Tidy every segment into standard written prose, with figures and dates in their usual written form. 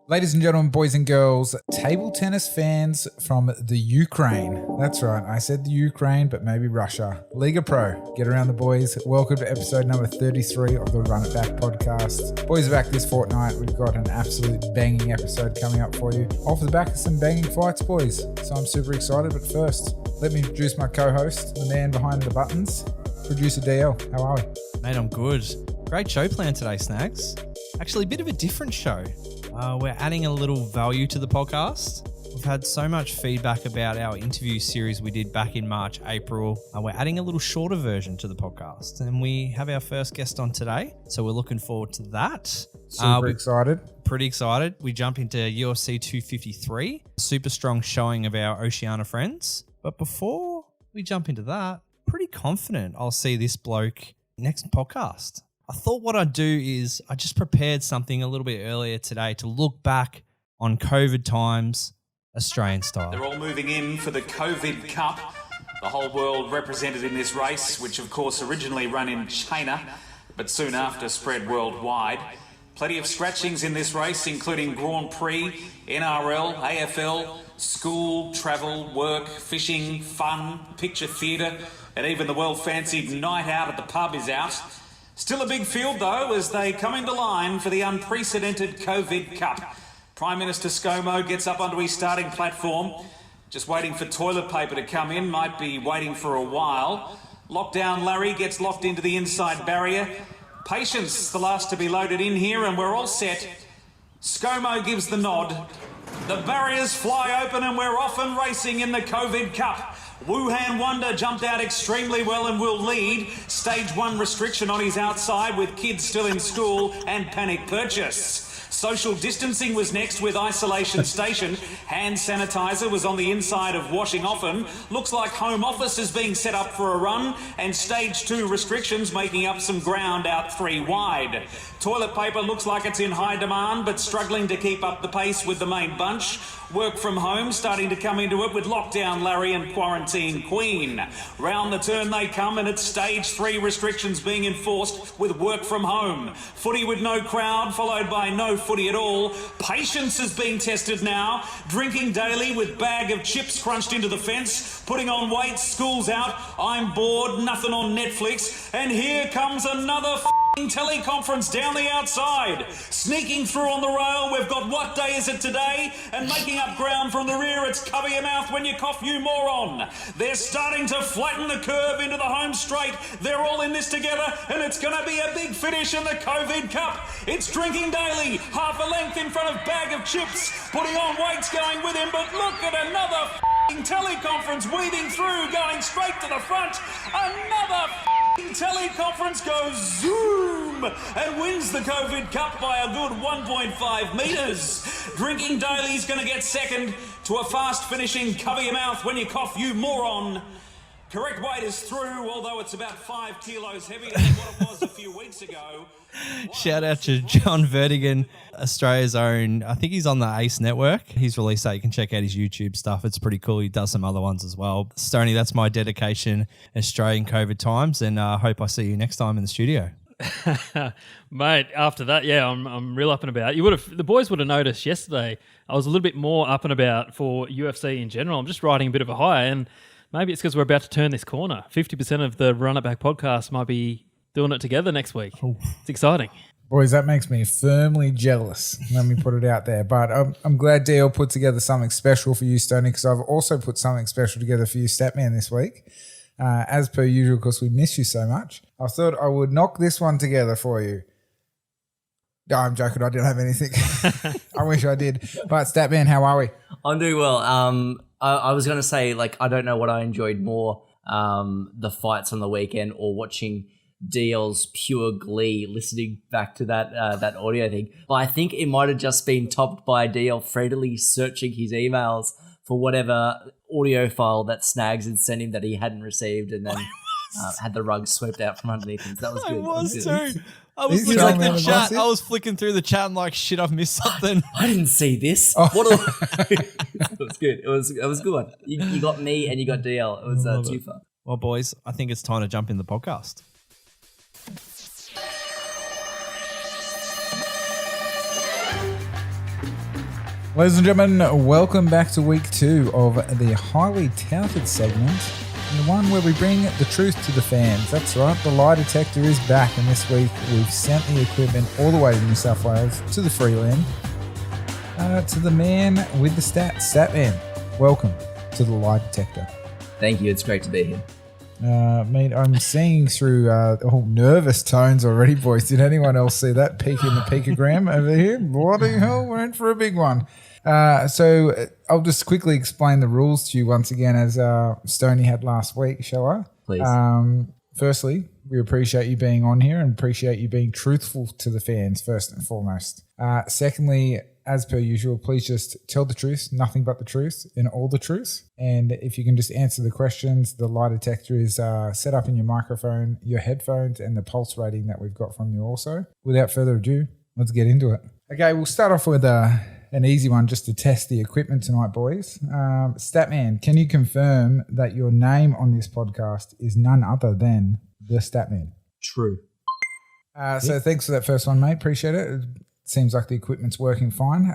Ladies and gentlemen, boys and girls, table tennis fans from the Ukraine. That's right, I said the Ukraine, but maybe Russia. Liga Pro, get around the boys. Welcome to episode number 33 of the Run It Back podcast. Boys are back this fortnight. We've got an absolute banging episode coming up for you. Off the back of some banging fights, boys. So I'm super excited, but first, let me introduce my co-host, the man behind the buttons, producer DL. How are we? Mate, I'm good. Great show plan today, Snags. Actually, a bit of a different show. We're adding a little value to the podcast. We've had so much feedback about our interview series we did back in March, April. We're adding a little shorter version to the podcast, and we have our first guest on today. So we're looking forward to that. Super excited. Pretty excited. We jump into UFC 253, super strong showing of our Oceania friends. But before we jump into that, pretty confident I'll see this bloke next podcast. I thought what I'd do is I just prepared something a little bit earlier today to look back on COVID times, Australian style. They're all moving in for the COVID Cup. The whole world represented in this race, which of course originally ran in China, but soon after spread worldwide. Plenty of scratchings in this race, including Grand Prix, NRL, AFL, school, travel, work, fishing, fun, picture theatre, and even the well-fancied night out at the pub is out. Still a big field, though, as they come into line for the unprecedented COVID Cup. Prime Minister ScoMo gets up onto his starting platform, just waiting for toilet paper to come in, might be waiting for a while. Lockdown Larry gets locked into the inside barrier. Patience, the last to be loaded in here, and we're all set. ScoMo gives the nod. The barriers fly open and we're off and racing in the COVID Cup. Wuhan Wonder jumped out extremely well and will lead. Stage 1 restriction on his outside with kids still in school and panic purchase. Social distancing was next with isolation station. Hand sanitizer was on the inside of washing often. Looks like home office is being set up for a run, and stage 2 restrictions making up some ground out 3 wide. Toilet paper looks like it's in high demand, but struggling to keep up the pace with the main bunch. Work from home starting to come into it with lockdown Larry and quarantine Queen. Round the turn they come, and it's stage 3 restrictions being enforced with work from home. Footy with no crowd, followed by no footy at all. Patience is being tested now. Drinking daily with bag of chips crunched into the fence. Putting on weight, school's out. I'm bored, nothing on Netflix. And here comes another teleconference down the outside. Sneaking through on the rail, we've got what day is it today? And making up ground from the rear, it's cover your mouth when you cough, you moron. They're starting to flatten the curve into the home straight. They're all in this together, and it's going to be a big finish in the COVID Cup. It's Drinking Daily, half a length in front of Bag of Chips, putting on weights going with him, but look at another teleconference weaving through, going straight to the front. Another teleconference goes zoom and wins the COVID Cup by a good 1.5 metres. Drinking Daily's going to get second to a fast finishing cover your mouth when you cough, you moron. Correct weight is through, although it's about 5 kilos heavier than what it was a few weeks ago. Shout out to John Vertigan, Australia's own. I think he's on the Ace Network. He's released that. You can check out his YouTube stuff. It's pretty cool. He does some other ones as well. Stoney, that's my dedication, Australian COVID times, and I hope I see you next time in the studio. Mate, after that, yeah, I'm real up and about. The boys would have noticed yesterday I was a little bit more up and about for UFC in general. I'm just riding a bit of a high, and maybe it's because we're about to turn this corner. 50% of the Run It Back podcast might be doing it together next week. Ooh. It's exciting. Boys, that makes me firmly jealous. Let me put it out there. But I'm glad DL put together something special for you, Stoney, because I've also put something special together for you, Statman, this week. As per usual, because we miss you so much. I thought I would knock this one together for you. No, I'm joking. I didn't have anything. I wish I did. But Statman, how are we? I'm doing well. I was going to say, I don't know what I enjoyed more, the fights on the weekend or watching DL's pure glee listening back to that audio thing. But I think it might have just been topped by DL freely searching his emails for whatever audio file that Snags had sent him that he hadn't received, and then had the rug swept out from underneath him. So that was good. I was too. I was looking at the chat. I was flicking through the chat and like, shit, I've missed something. I didn't see this. Oh. It was good. It was a good one. You got me and you got DL. It was twofer. Well, boys, I think it's time to jump in the podcast. Ladies and gentlemen, welcome back to week 2 of the highly touted segment, the one where we bring the truth to the fans. That's right, the lie detector is back, and this week we've sent the equipment all the way to New South Wales, to the Freeland, to the man with the stats, Statman. Welcome to the lie detector. Thank you. It's great to be here. Mate, I'm seeing through nervous tones already, boys. Did anyone else see that peak in the picogram over here? Bloody hell, we're in for a big one. So I'll just quickly explain the rules to you once again, as Stoney had last week, shall I? Please. Firstly, we appreciate you being on here and appreciate you being truthful to the fans, first and foremost. Secondly, as per usual, please just tell the truth, nothing but the truth, and all the truth. And if you can just answer the questions, the lie detector is set up in your microphone, your headphones, and the pulse rating that we've got from you also. Without further ado, let's get into it. Okay, we'll start off with an easy one just to test the equipment tonight, boys. Statman, can you confirm that your name on this podcast is none other than the Statman? True. So thanks for that first one, mate. Appreciate it. Seems like the equipment's working fine.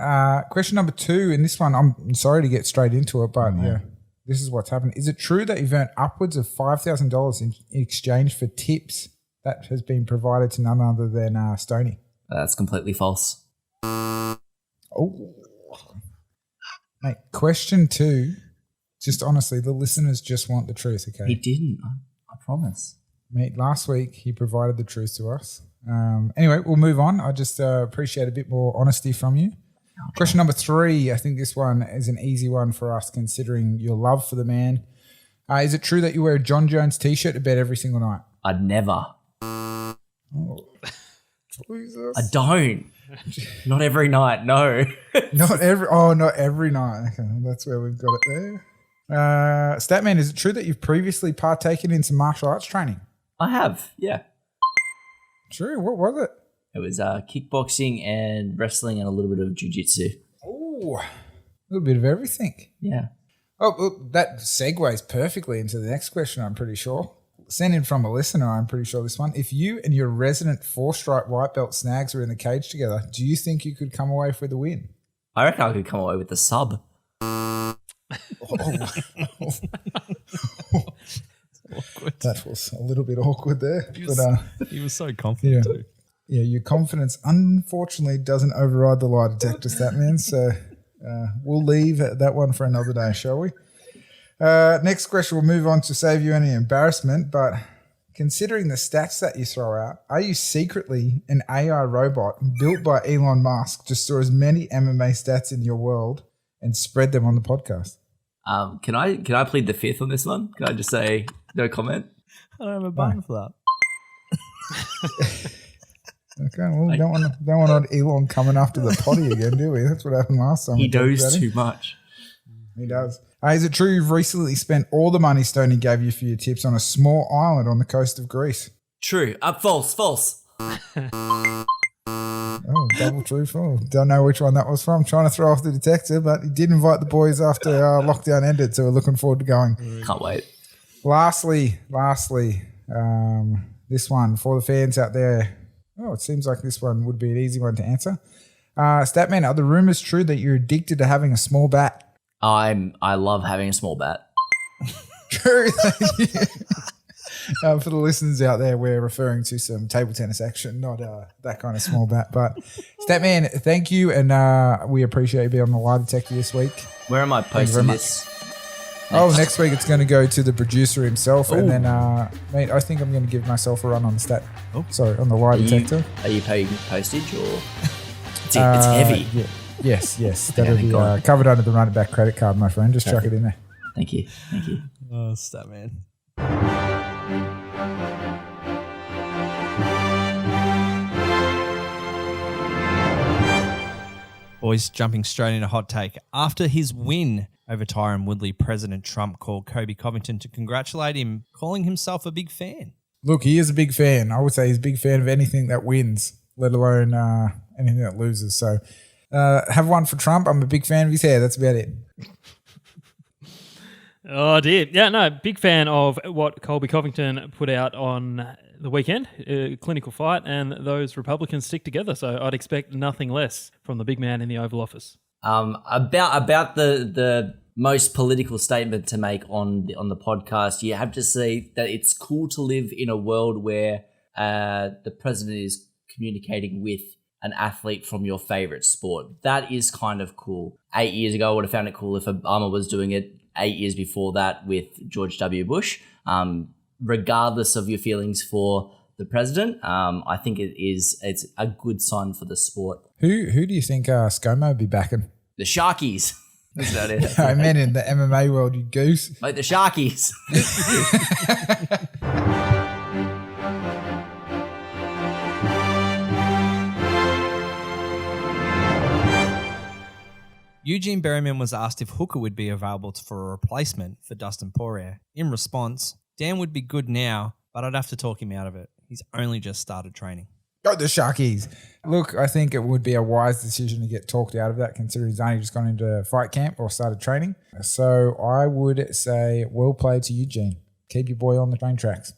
Question number 2, and this one, I'm sorry to get straight into it, but yeah, this is what's happened. Is it true that you've earned upwards of $5,000 in exchange for tips that has been provided to none other than Stoney? That's completely false. Oh, mate. Question 2. Just honestly, the listeners just want the truth. Okay, He didn't. I promise. mate. Last week he provided the truth to us. Anyway, we'll move on. I just appreciate a bit more honesty from you. Question number 3. I think this one is an easy one for us, considering your love for the man. Is it true that you wear a John Jones t-shirt to bed every single night? I'd never. Oh, Jesus. I don't. Not every night. No. Not every night. Okay, that's where we've got it there. Statman, is it true that you've previously partaken in some martial arts training? I have. Yeah. True. What was it? It was kickboxing and wrestling and a little bit of jiu-jitsu. Oh, a little bit of everything. Yeah. Oh, well, that segues perfectly into the next question, I'm pretty sure. Sent in from a listener, I'm pretty sure this one. If you and your resident 4-stripe white belt Snags were in the cage together, do you think you could come away with a win? I reckon I could come away with the sub. That was a little bit awkward there. He was so confident too. Yeah, your confidence unfortunately doesn't override the lie detector, Statman. So we'll leave that one for another day, shall we? Next question, we'll move on to save you any embarrassment. But considering the stats that you throw out, are you secretly an AI robot built by Elon Musk to store as many MMA stats in your world and spread them on the podcast? Can I plead the fifth on this one? Can I just say no comment? I don't have a button for that. Okay, well, we don't want Elon coming after the potty again, do we? That's what happened last time. He knows too much. He does. Is it true you've recently spent all the money Stoney gave you for your tips on a small island on the coast of Greece? True. False. Oh, double true, false. Don't know which one that was from. Trying to throw off the detector, but he did invite the boys after lockdown ended, so we're looking forward to going. Can't wait. Lastly, this one for the fans out there. Oh, it seems like this one would be an easy one to answer. Statman, are the rumors true that you're addicted to having a small bat? I love having a small bat. True. For the listeners out there, we're referring to some table tennis action, not that kind of small bat. But Statman, thank you, and we appreciate you being on the lie detector this week. Where am I posting this? Next week it's going to go to the producer himself, and then, mate, I think I'm going to give myself a run on the stat. Oh. Sorry, on the lie detector. Are you paying postage or? It's heavy. Yeah. Yes. That'll be covered under the Run It Back credit card, my friend. Just chuck it in there. Thank you. Oh, Statman. Boys, jumping straight into hot take. After his win over Tyron Woodley, President Trump called Kobe Covington to congratulate him, calling himself a big fan. Look, he is a big fan. I would say he's a big fan of anything that wins, let alone anything that loses. So have one for Trump. I'm a big fan of his hair. That's about it. Oh dear. Yeah, no, big fan of what Colby Covington put out on the weekend, clinical fight, and those Republicans stick together. So I'd expect nothing less from the big man in the Oval Office. About the most political statement to make on the podcast, you have to say that it's cool to live in a world where the president is communicating with an athlete from your favorite sport. That is kind of cool. 8 years ago, I would have found it cool if Obama was doing it. 8 years before that with George W. Bush. Regardless of your feelings for the president, I think it's a good sign for the sport. Who do you think ScoMo would be backing? The Sharkies. Is that it? I meant in the MMA world, you goose. Like the Sharkies. Eugene Berryman was asked if Hooker would be available for a replacement for Dustin Poirier. In response, Dan would be good now, but I'd have to talk him out of it. He's only just started training. Go the Sharkies. Look, I think it would be a wise decision to get talked out of that, considering he's only just gone into fight camp or started training. So I would say well played to Eugene. Keep your boy on the train tracks.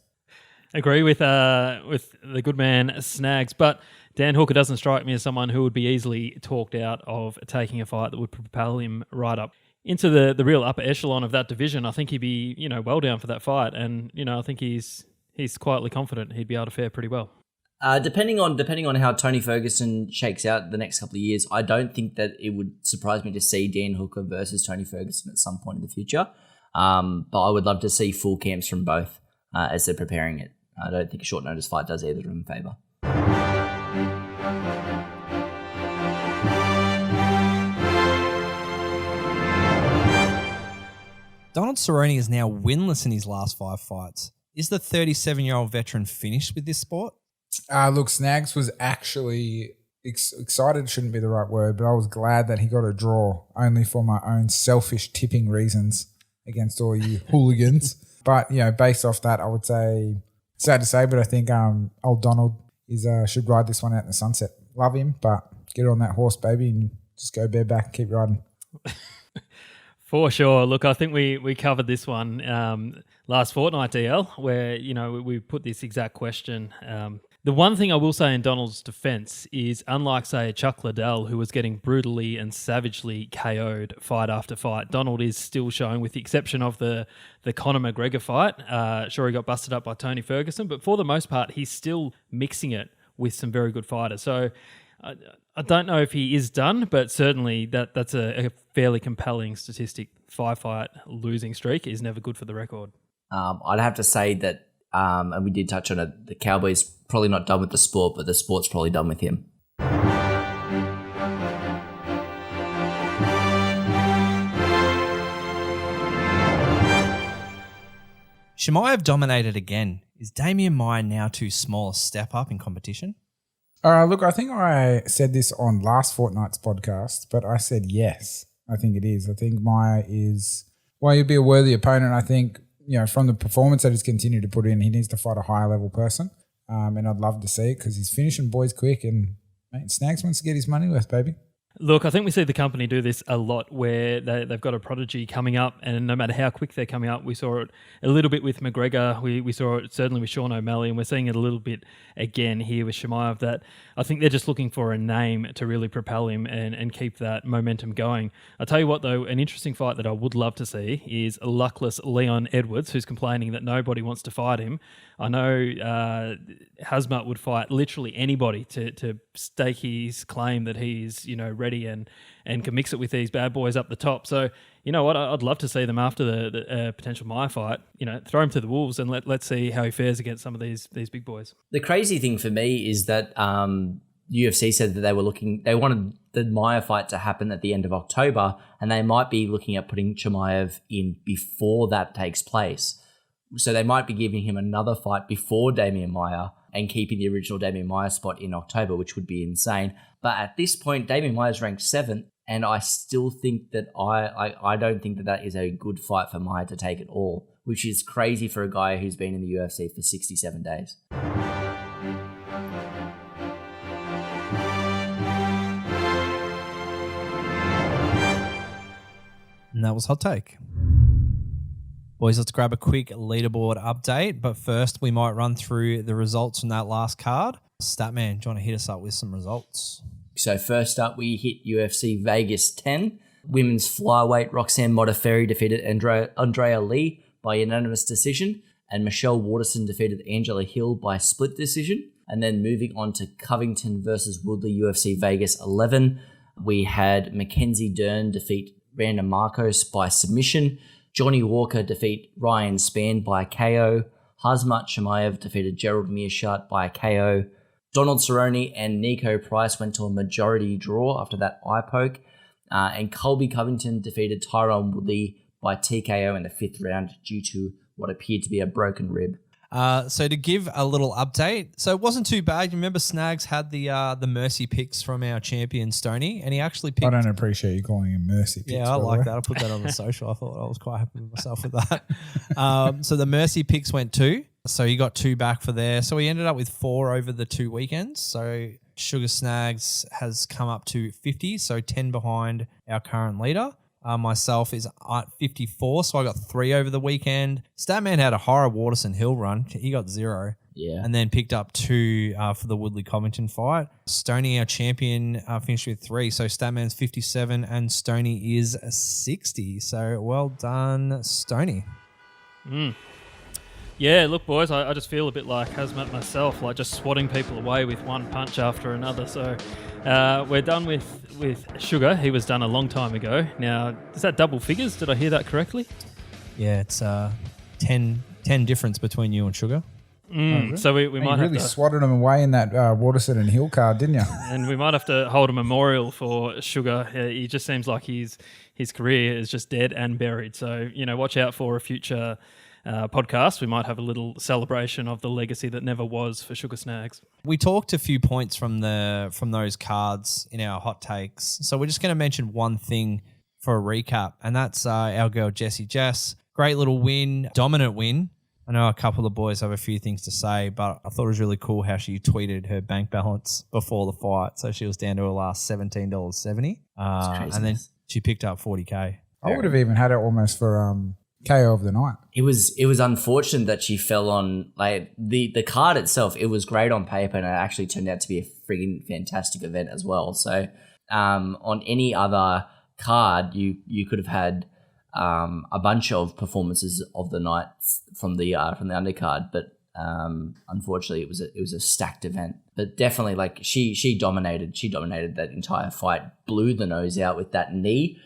Agree with the good man Snags, but Dan Hooker doesn't strike me as someone who would be easily talked out of taking a fight that would propel him right up into the real upper echelon of that division. I think he'd be, well down for that fight, and I think he's quietly confident he'd be able to fare pretty well. Depending on how Tony Ferguson shakes out the next couple of years, I don't think that it would surprise me to see Dan Hooker versus Tony Ferguson at some point in the future. But I would love to see full camps from both as they're preparing it. I don't think a short notice fight does either of them a favour. Donald Cerrone is now winless in his last 5 fights. Is the 37-year-old veteran finished with this sport? Look, Snags was actually excited, shouldn't be the right word, but I was glad that he got a draw, only for my own selfish tipping reasons against all you hooligans. But, based off that, I would say, sad to say, but I think old Donald should ride this one out in the sunset. Love him, but get on that horse, baby, and just go bareback and keep riding. For sure. Look, I think we covered this one last fortnight, DL, where, we put this exact question. The one thing I will say in Donald's defense is, unlike, say, Chuck Liddell, who was getting brutally and savagely KO'd fight after fight, Donald is still showing, with the exception of the Conor McGregor fight. Sure, he got busted up by Tony Ferguson, but for the most part, he's still mixing it with some very good fighters. So I don't know if he is done, but certainly that's a fairly compelling statistic. 5-fight losing streak is never good for the record. I'd have to say that, and we did touch on it, the Cowboys probably not done with the sport, but the sport's probably done with him. Chimaev dominated again. Is Damian Maia now too small a step up in competition? Look, I think I said this on last fortnight's podcast, but I said yes. I think it is. I think Maia is, he'd be a worthy opponent. I think, from the performance that he's continued to put in, he needs to fight a higher level person. And I'd love to see it because he's finishing boys quick, and Snags wants to get his money worth, baby. Look, I think we see the company do this a lot where they've got a prodigy coming up, and no matter how quick they're coming up, we saw it a little bit with McGregor. We saw it certainly with Sean O'Malley, and we're seeing it a little bit again here with Chimaev, that I think they're just looking for a name to really propel him and keep that momentum going. I'll tell you what, though, an interesting fight that I would love to see is luckless Leon Edwards, who's complaining that nobody wants to fight him. I know Hazmat would fight literally anybody to stake his claim that he's, ready and can mix it with these bad boys up the top. So, you know what, I'd love to see them after the potential Maia fight, throw him to the wolves and let's see how he fares against some of these big boys. The crazy thing for me is that UFC said that they wanted the Maia fight to happen at the end of October, and they might be looking at putting Chimaev in before that takes place. So they might be giving him another fight before Damian Maia and keeping the original Damian Maia spot in October, which would be insane. But at this point, Damian Maia is ranked 7th, and I still think that I don't think that is a good fight for Maia to take at all, which is crazy for a guy who's been in the UFC for 67 days. And that was Hot Take. Boys, let's grab a quick leaderboard update. But first, we might run through the results from that last card. Statman, do you want to hit us up with some results? So first up, we hit UFC Vegas 10. Women's flyweight Roxanne Modafferi defeated Andrea Lee by unanimous decision, and Michelle Waterson defeated Angela Hill by split decision. And then moving on to Covington versus Woodley UFC Vegas 11, we had Mackenzie Dern defeat Randa Marcos by submission, Johnny Walker defeat Ryan Spann by KO, Hazmat Chimaev defeated Gerald Meerschaert by KO, Donald Cerrone and Nico Price went to a majority draw after that eye poke, and Colby Covington defeated Tyron Woodley by TKO in the 5th round due to what appeared to be a broken rib. So to give a little update, so it wasn't too bad. You remember Snags had the mercy picks from our champion Stoney, and he actually picked. I don't appreciate you calling him mercy picks. Yeah, I like that. I'll put that on the social. I thought I was quite happy with myself with that. So the mercy picks went 2. So he got 2 back for there. So he ended up with 4 over the 2 weekends. So Sugar Snags has come up to 50, so 10 behind our current leader. Myself is at 54, so I got 3 over the weekend. Statman had a horror Waterson Hill run. He got 0. Yeah. And then picked up 2 for the Woodley Covington fight. Stoney, our champion, finished with 3. So Statman's 57 and Stoney is 60. So well done, Stoney. Yeah, look, boys, I just feel a bit like Hazmat myself, like just swatting people away with one punch after another. So we're done with Sugar. He was done a long time ago. Now, is that double figures? Did I hear that correctly? Yeah, it's 10 difference between you and Sugar. So we might you have really to, swatted him away in that Waterson and Hill card, didn't you? and we might have to hold a memorial for Sugar. He just seems like his career is just dead and buried. So, watch out for a future podcast. We might have a little celebration of the legacy that never was for Sugar Snags. We talked a few points from those cards in our hot takes. So we're just going to mention one thing for a recap, and that's our girl Jessie Jess. Great little win, dominant win. I know a couple of the boys have a few things to say, but I thought it was really cool how she tweeted her bank balance before the fight. So she was down to her last $17.70. And then she picked up $40K. I would have even had it almost for KO of the night. It was unfortunate that she fell on like the card itself. It was great on paper, and it actually turned out to be a friggin' fantastic event as well. So on any other card, you could have had a bunch of performances of the night from the undercard, but unfortunately it was a stacked event. But definitely, like she dominated that entire fight, blew the nose out with that knee.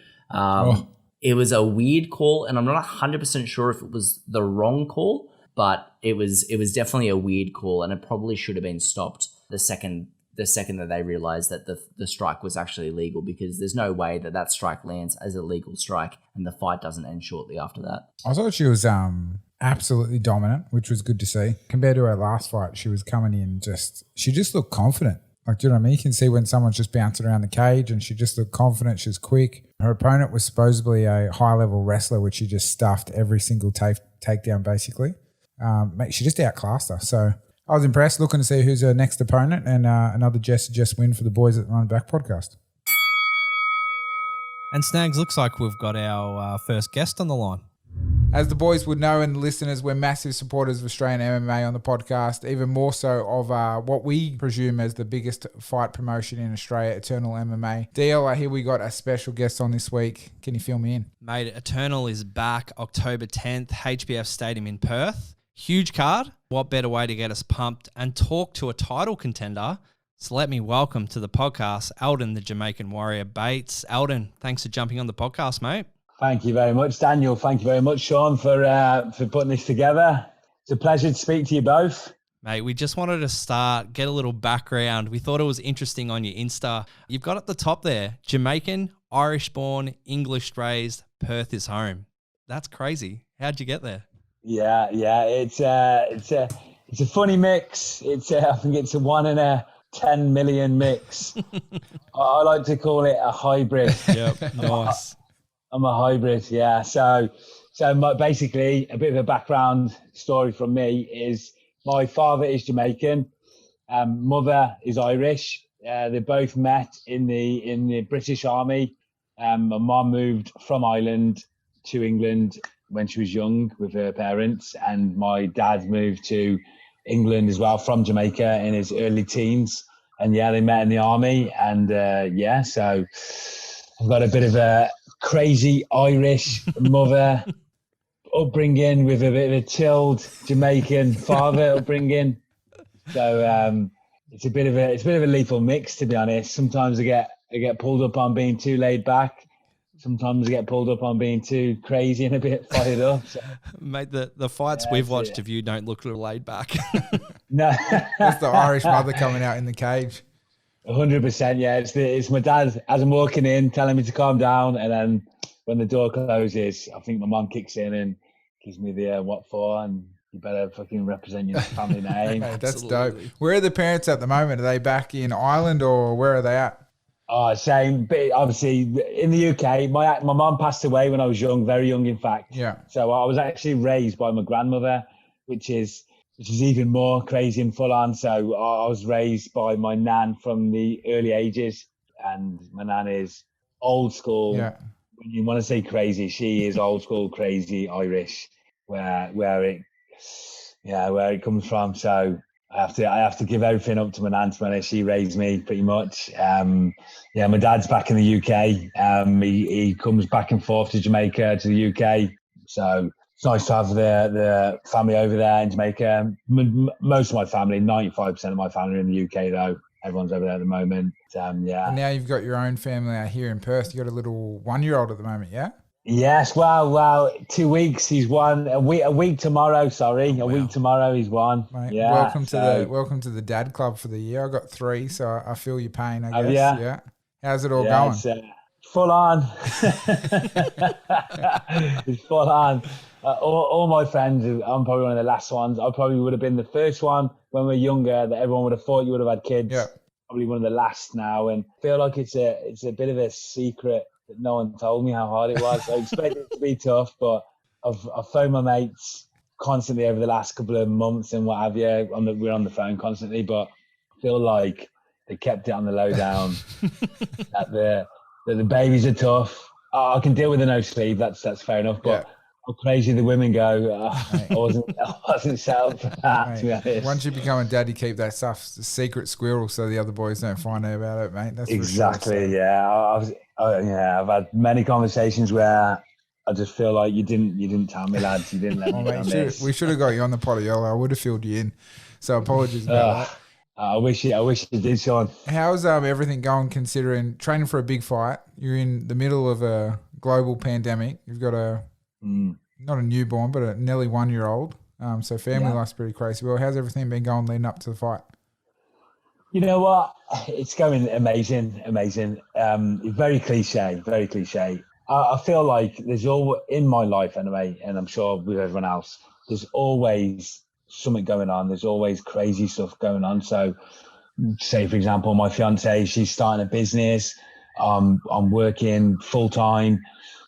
It was a weird call, and I'm not 100% sure if it was the wrong call, but it was definitely a weird call, and it probably should have been stopped the second that they realized that the strike was actually legal, because there's no way that strike lands as a legal strike and the fight doesn't end shortly after that. I thought she was absolutely dominant, which was good to see. Compared to her last fight, she was coming in she just looked confident. Like, do you know what I mean? You can see when someone's just bouncing around the cage, and she just looked confident. She was quick. Her opponent was supposedly a high-level wrestler, which she just stuffed every single takedown, basically. She just outclassed her. So I was impressed, looking to see who's her next opponent, and another just win for the boys at the Run Back podcast. And Snags, looks like we've got our first guest on the line. As the boys would know, and the listeners, we're massive supporters of Australian MMA on the podcast, even more so of what we presume as the biggest fight promotion in Australia, Eternal MMA. Della, here we got a special guest on this week. Can you fill me in? Mate, Eternal is back October 10th, HBF Stadium in Perth. Huge card. What better way to get us pumped and talk to a title contender? So let me welcome to the podcast, Aldin, the Jamaican Warrior Bates. Aldin, thanks for jumping on the podcast, mate. Thank you very much, Daniel. Thank you very much, Sean, for putting this together. It's a pleasure to speak to you both. Mate, we just wanted to get a little background. We thought it was interesting on your Insta. You've got at the top there, Jamaican, Irish-born, English-raised, Perth is home. That's crazy. How'd you get there? Yeah. It's a funny mix. I think it's a 1 in a 10 million mix. I like to call it a hybrid. Yep, nice. I'm a hybrid, yeah. So basically, a bit of a background story from me is my father is Jamaican, mother is Irish. They both met in the British Army. My mum moved from Ireland to England when she was young with her parents, and my dad moved to England as well from Jamaica in his early teens. And yeah, they met in the army, and so I've got a bit of a crazy Irish mother upbringing with a bit of a chilled Jamaican father upbringing. So it's a bit of a lethal mix, to be honest. Sometimes I get pulled up on being too laid back. Sometimes I get pulled up on being too crazy and a bit fired up. So, Mate, the fights we've watched of you don't look laid back. no, That's the Irish mother coming out in the cage. 100%. Yeah, it's my dad as I'm walking in, telling me to calm down, and then when the door closes, I think my mum kicks in and gives me the what for, and you better fucking represent your family name. Hey, that's dope. Where are the parents at the moment? Are they back in Ireland or where are they at? Oh, same. But obviously, in the UK, my mum passed away when I was young, very young, in fact. Yeah. So I was actually raised by my grandmother, which is even more crazy and full on. So I was raised by my nan from the early ages, and my nan is old school. Yeah. When you want to say crazy, she is old school, crazy Irish, where it comes from. So I have to give everything up to my nan, to be honest. She raised me pretty much. My dad's back in the UK. He comes back and forth to Jamaica, to the UK. So it's nice to have the family over there in Jamaica. Most of my family, 95% of my family are in the UK though. Everyone's over there at the moment. And now you've got your own family out here in Perth. You got a little 1-year-old at the moment, yeah? Yes, well, 2 weeks. He's one. A week tomorrow. Sorry, a week tomorrow. He's one. Mate, yeah. Welcome to the dad club for the year. I got 3, so I feel your pain. I guess. Yeah. How's it all going? It's full on. It's full on. All my friends. I'm probably one of the last ones. I probably would have been the first one when we were younger that everyone would have thought you would have had kids. Yeah. Probably one of the last now, and I feel like it's a bit of a secret that no one told me how hard it was. I expect it to be tough, but I've phoned my mates constantly over the last couple of months and what have you. We're on the phone constantly, but I feel like they kept it on the lowdown. that the babies are tough. I can deal with the no sleep. That's fair enough, but. Yeah. How crazy the women go. I wasn't set up for that, to be honest. Once you become a dad, you keep that stuff a secret squirrel so the other boys don't find out about it, mate. That's exactly, for sure. Yeah. I've had many conversations where I just feel like you didn't tell me, lads. You didn't let me on this. We should have got you on the pot, Yellow. I would have filled you in. So apologies about that. I wish you did, Sean. How's everything going considering training for a big fight? You're in the middle of a global pandemic. You've got not a newborn, but a nearly 1-year-old. So family life's pretty crazy. Well, how's everything been going leading up to the fight? You know what? It's going amazing. Very cliche. I feel like there's in my life anyway, and I'm sure with everyone else, there's always something going on. There's always crazy stuff going on. So say, for example, my fiance, she's starting a business. I'm working full time,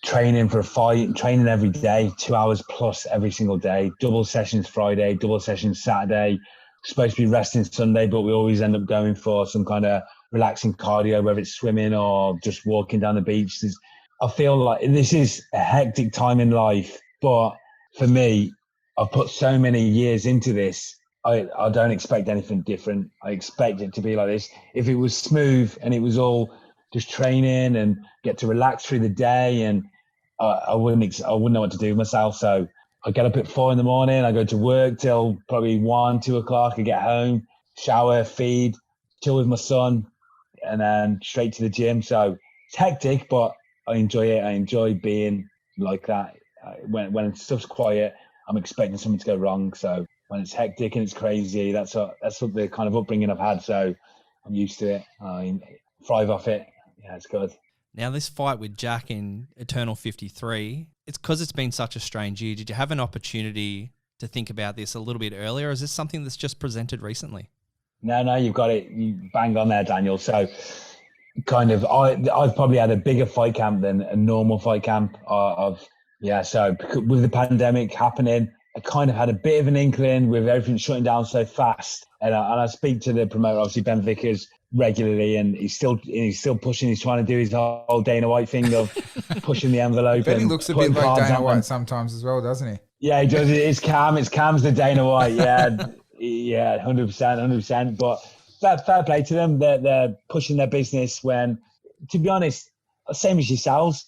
training for a fight, training every day, 2 hours plus every single day, double sessions Friday, double sessions Saturday, supposed to be resting Sunday, but we always end up going for some kind of relaxing cardio, whether it's swimming or just walking down the beach. I feel like this is a hectic time in life, but for me, I've put so many years into this. I don't expect anything different. I expect it to be like this. If it was smooth and it was all just training and get to relax through the day, and I wouldn't know what to do with myself. So I get up at 4 a.m. I go to work till probably 1, 2 o'clock. I get home, shower, feed, chill with my son, and then straight to the gym. So it's hectic, but I enjoy it. I enjoy being like that. When stuff's quiet, I'm expecting something to go wrong. So when it's hectic and it's crazy, that's what the kind of upbringing I've had. So I'm used to it. I thrive off it. Yeah, it's good. Now, this fight with Jack in Eternal 53, it's because it's been such a strange year. Did you have an opportunity to think about this a little bit earlier, or is this something that's just presented recently? No, you've got it. You bang on there, Daniel. So kind of, I've probably had a bigger fight camp than a normal fight camp so with the pandemic happening, I kind of had a bit of an inkling with everything shutting down so fast. And I speak to the promoter, obviously Ben Vickers, regularly, and he's still pushing. He's trying to do his whole Dana White thing of pushing the envelope. I bet he and looks a putting bit like cards Dana on White them. sometimes as well, doesn't he? Yeah, he does. It's calm. It's calm's the Dana White. Yeah, yeah, 100%. But fair play to them. They're pushing their business when, to be honest, same as yourselves.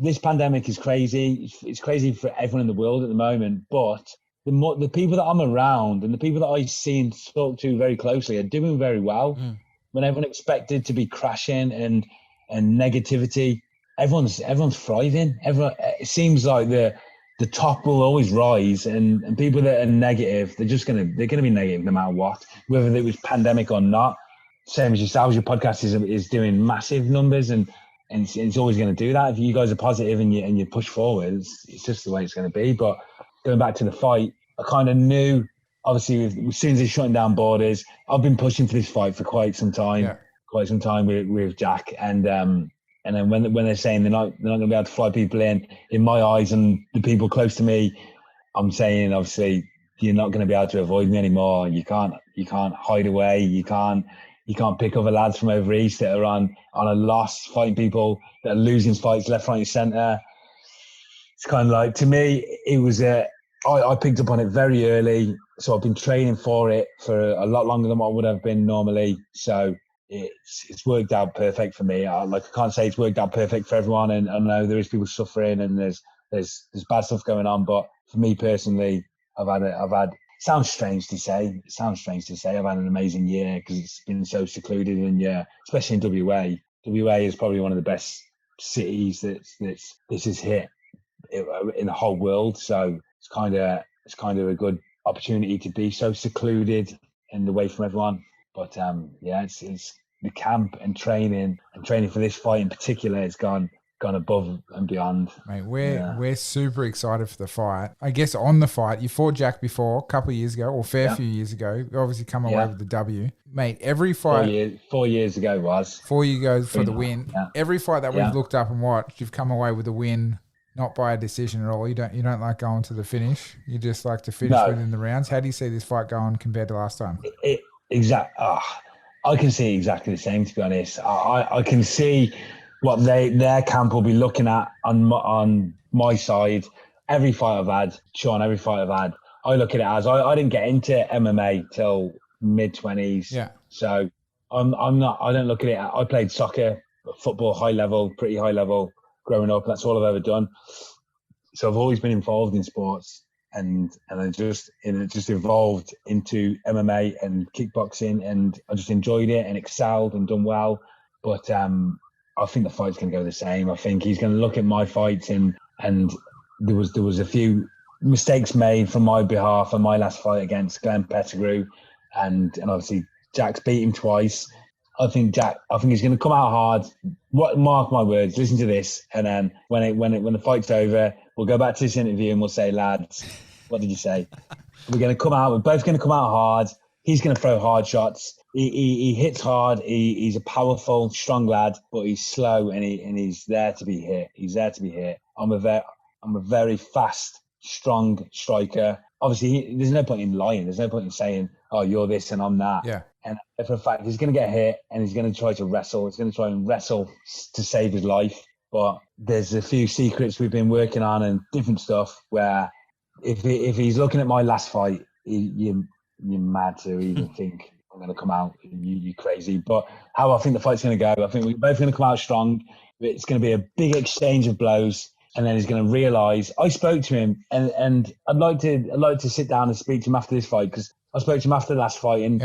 This pandemic is crazy. It's crazy for everyone in the world at the moment. But the people that I'm around and the people that I see and talk to very closely are doing very well. When everyone expected to be crashing and negativity, everyone's thriving. It seems like the top will always rise, and people that are negative, they're gonna be negative no matter what, whether it was pandemic or not. Same as yourselves, your podcast is doing massive numbers, and it's always going to do that. If you guys are positive and you push forward, it's just the way it's going to be. But going back to the fight, I kind of knew, obviously, as soon as they're shutting down borders, I've been pushing for this fight for quite some time with Jack, and then when they're saying they're not going to be able to fly people in my eyes and the people close to me, I'm saying, obviously, you're not going to be able to avoid me anymore. You can't hide away. You can't pick other lads from over east that are on a loss, fighting people that are losing fights left, right, and centre. It's kind of like, to me, it was I picked up on it very early, so I've been training for it for a lot longer than what I would have been normally. So it's worked out perfect for me. I can't say it's worked out perfect for everyone, and I know there is people suffering and there's bad stuff going on, but for me personally, I've had. Sounds strange to say. I've had an amazing year because it's been so secluded, and especially in WA. WA is probably one of the best cities that this has hit in the whole world. So it's kind of a good opportunity to be so secluded and away from everyone. But it's the camp and training for this fight in particular has gone above and beyond. Mate, we're super excited for the fight. I guess on the fight, you fought Jack before a couple of years ago, or few years ago. You obviously come away with the W. Mate, every fight... 4 years ago was. 4 years ago for the win. Yeah. Every fight that we've looked up and watched, you've come away with a win, not by a decision at all. You don't like going to the finish. You just like to finish within the rounds. How do you see this fight going compared to last time? I can see exactly the same, to be honest. I can see what their camp will be looking at on my side. Every fight I've had, Sean, I look at it as I didn't get into MMA till mid-20s. Yeah. So I don't look at it. I played soccer, football, pretty high level growing up. That's all I've ever done. So I've always been involved in sports, and it just evolved into MMA and kickboxing, and I just enjoyed it and excelled and done well. But I think the fight's going to go the same. I think he's going to look at my fights, and there was a few mistakes made from my behalf on my last fight against Glenn Pettigrew, and obviously Jack's beat him twice. I think he's going to come out hard. Mark my words. Listen to this, and then when the fight's over, we'll go back to this interview and we'll say, lads, what did you say? We're both going to come out hard. He's going to throw hard shots. He hits hard. He's a powerful, strong lad, but he's slow and he's there to be hit. I'm a very fast, strong striker. Obviously, there's no point in lying. There's no point in saying, "Oh, you're this and I'm that." Yeah. And for a fact, he's going to get hit and he's going to try to wrestle. He's going to try and wrestle to save his life. But there's a few secrets we've been working on and different stuff where if he's looking at my last fight, you're mad to even think I'm going to come out. You're crazy. But how I think the fight's going to go, I think we're both going to come out strong. It's going to be a big exchange of blows. And then he's going to realise. I spoke to him, and I'd like to sit down and speak to him after this fight, because I spoke to him after the last fight, and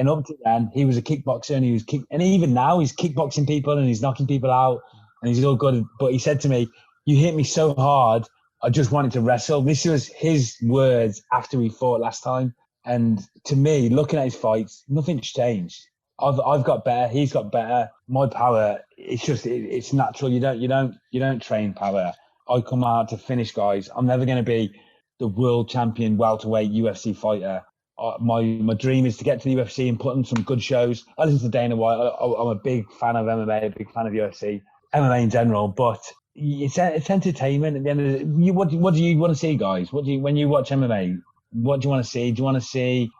up to then he was a kickboxer, and even now he's kickboxing people and he's knocking people out, and he's all good. But he said to me, "You hit me so hard, I just wanted to wrestle." This was his words after we fought last time, and to me, looking at his fights, nothing's changed. I've got better. He's got better. My power, it's natural. You don't train power. I come out to finish guys. I'm never going to be the world champion welterweight UFC fighter. My dream is to get to the UFC and put on some good shows. I listen to Dana White. I'm a big fan of MMA, a big fan of UFC, MMA in general. But it's entertainment. At the end of what do you want to see, guys? When you watch MMA, what do you want to see? Do you want to see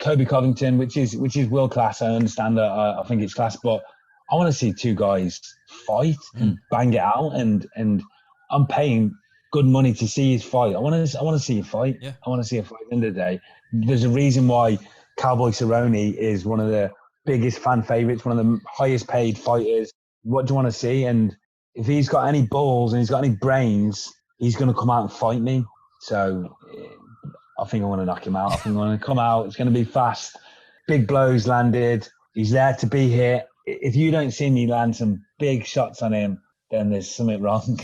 Kobe Covington, which is world class. I understand that. I think it's class, but I want to see two guys fight and bang it out, and I'm paying good money to see his fight. I want to see a fight. Yeah. I want to see a fight at the end of the day. There's a reason why Cowboy Cerrone is one of the biggest fan favorites, one of the highest paid fighters. What do you want to see? And if he's got any balls and he's got any brains, he's going to come out and fight me. So I think I want to knock him out. I think I want to come out. It's going to be fast. Big blows landed. He's there to be hit. If you don't see me land some big shots on him, then there's something wrong.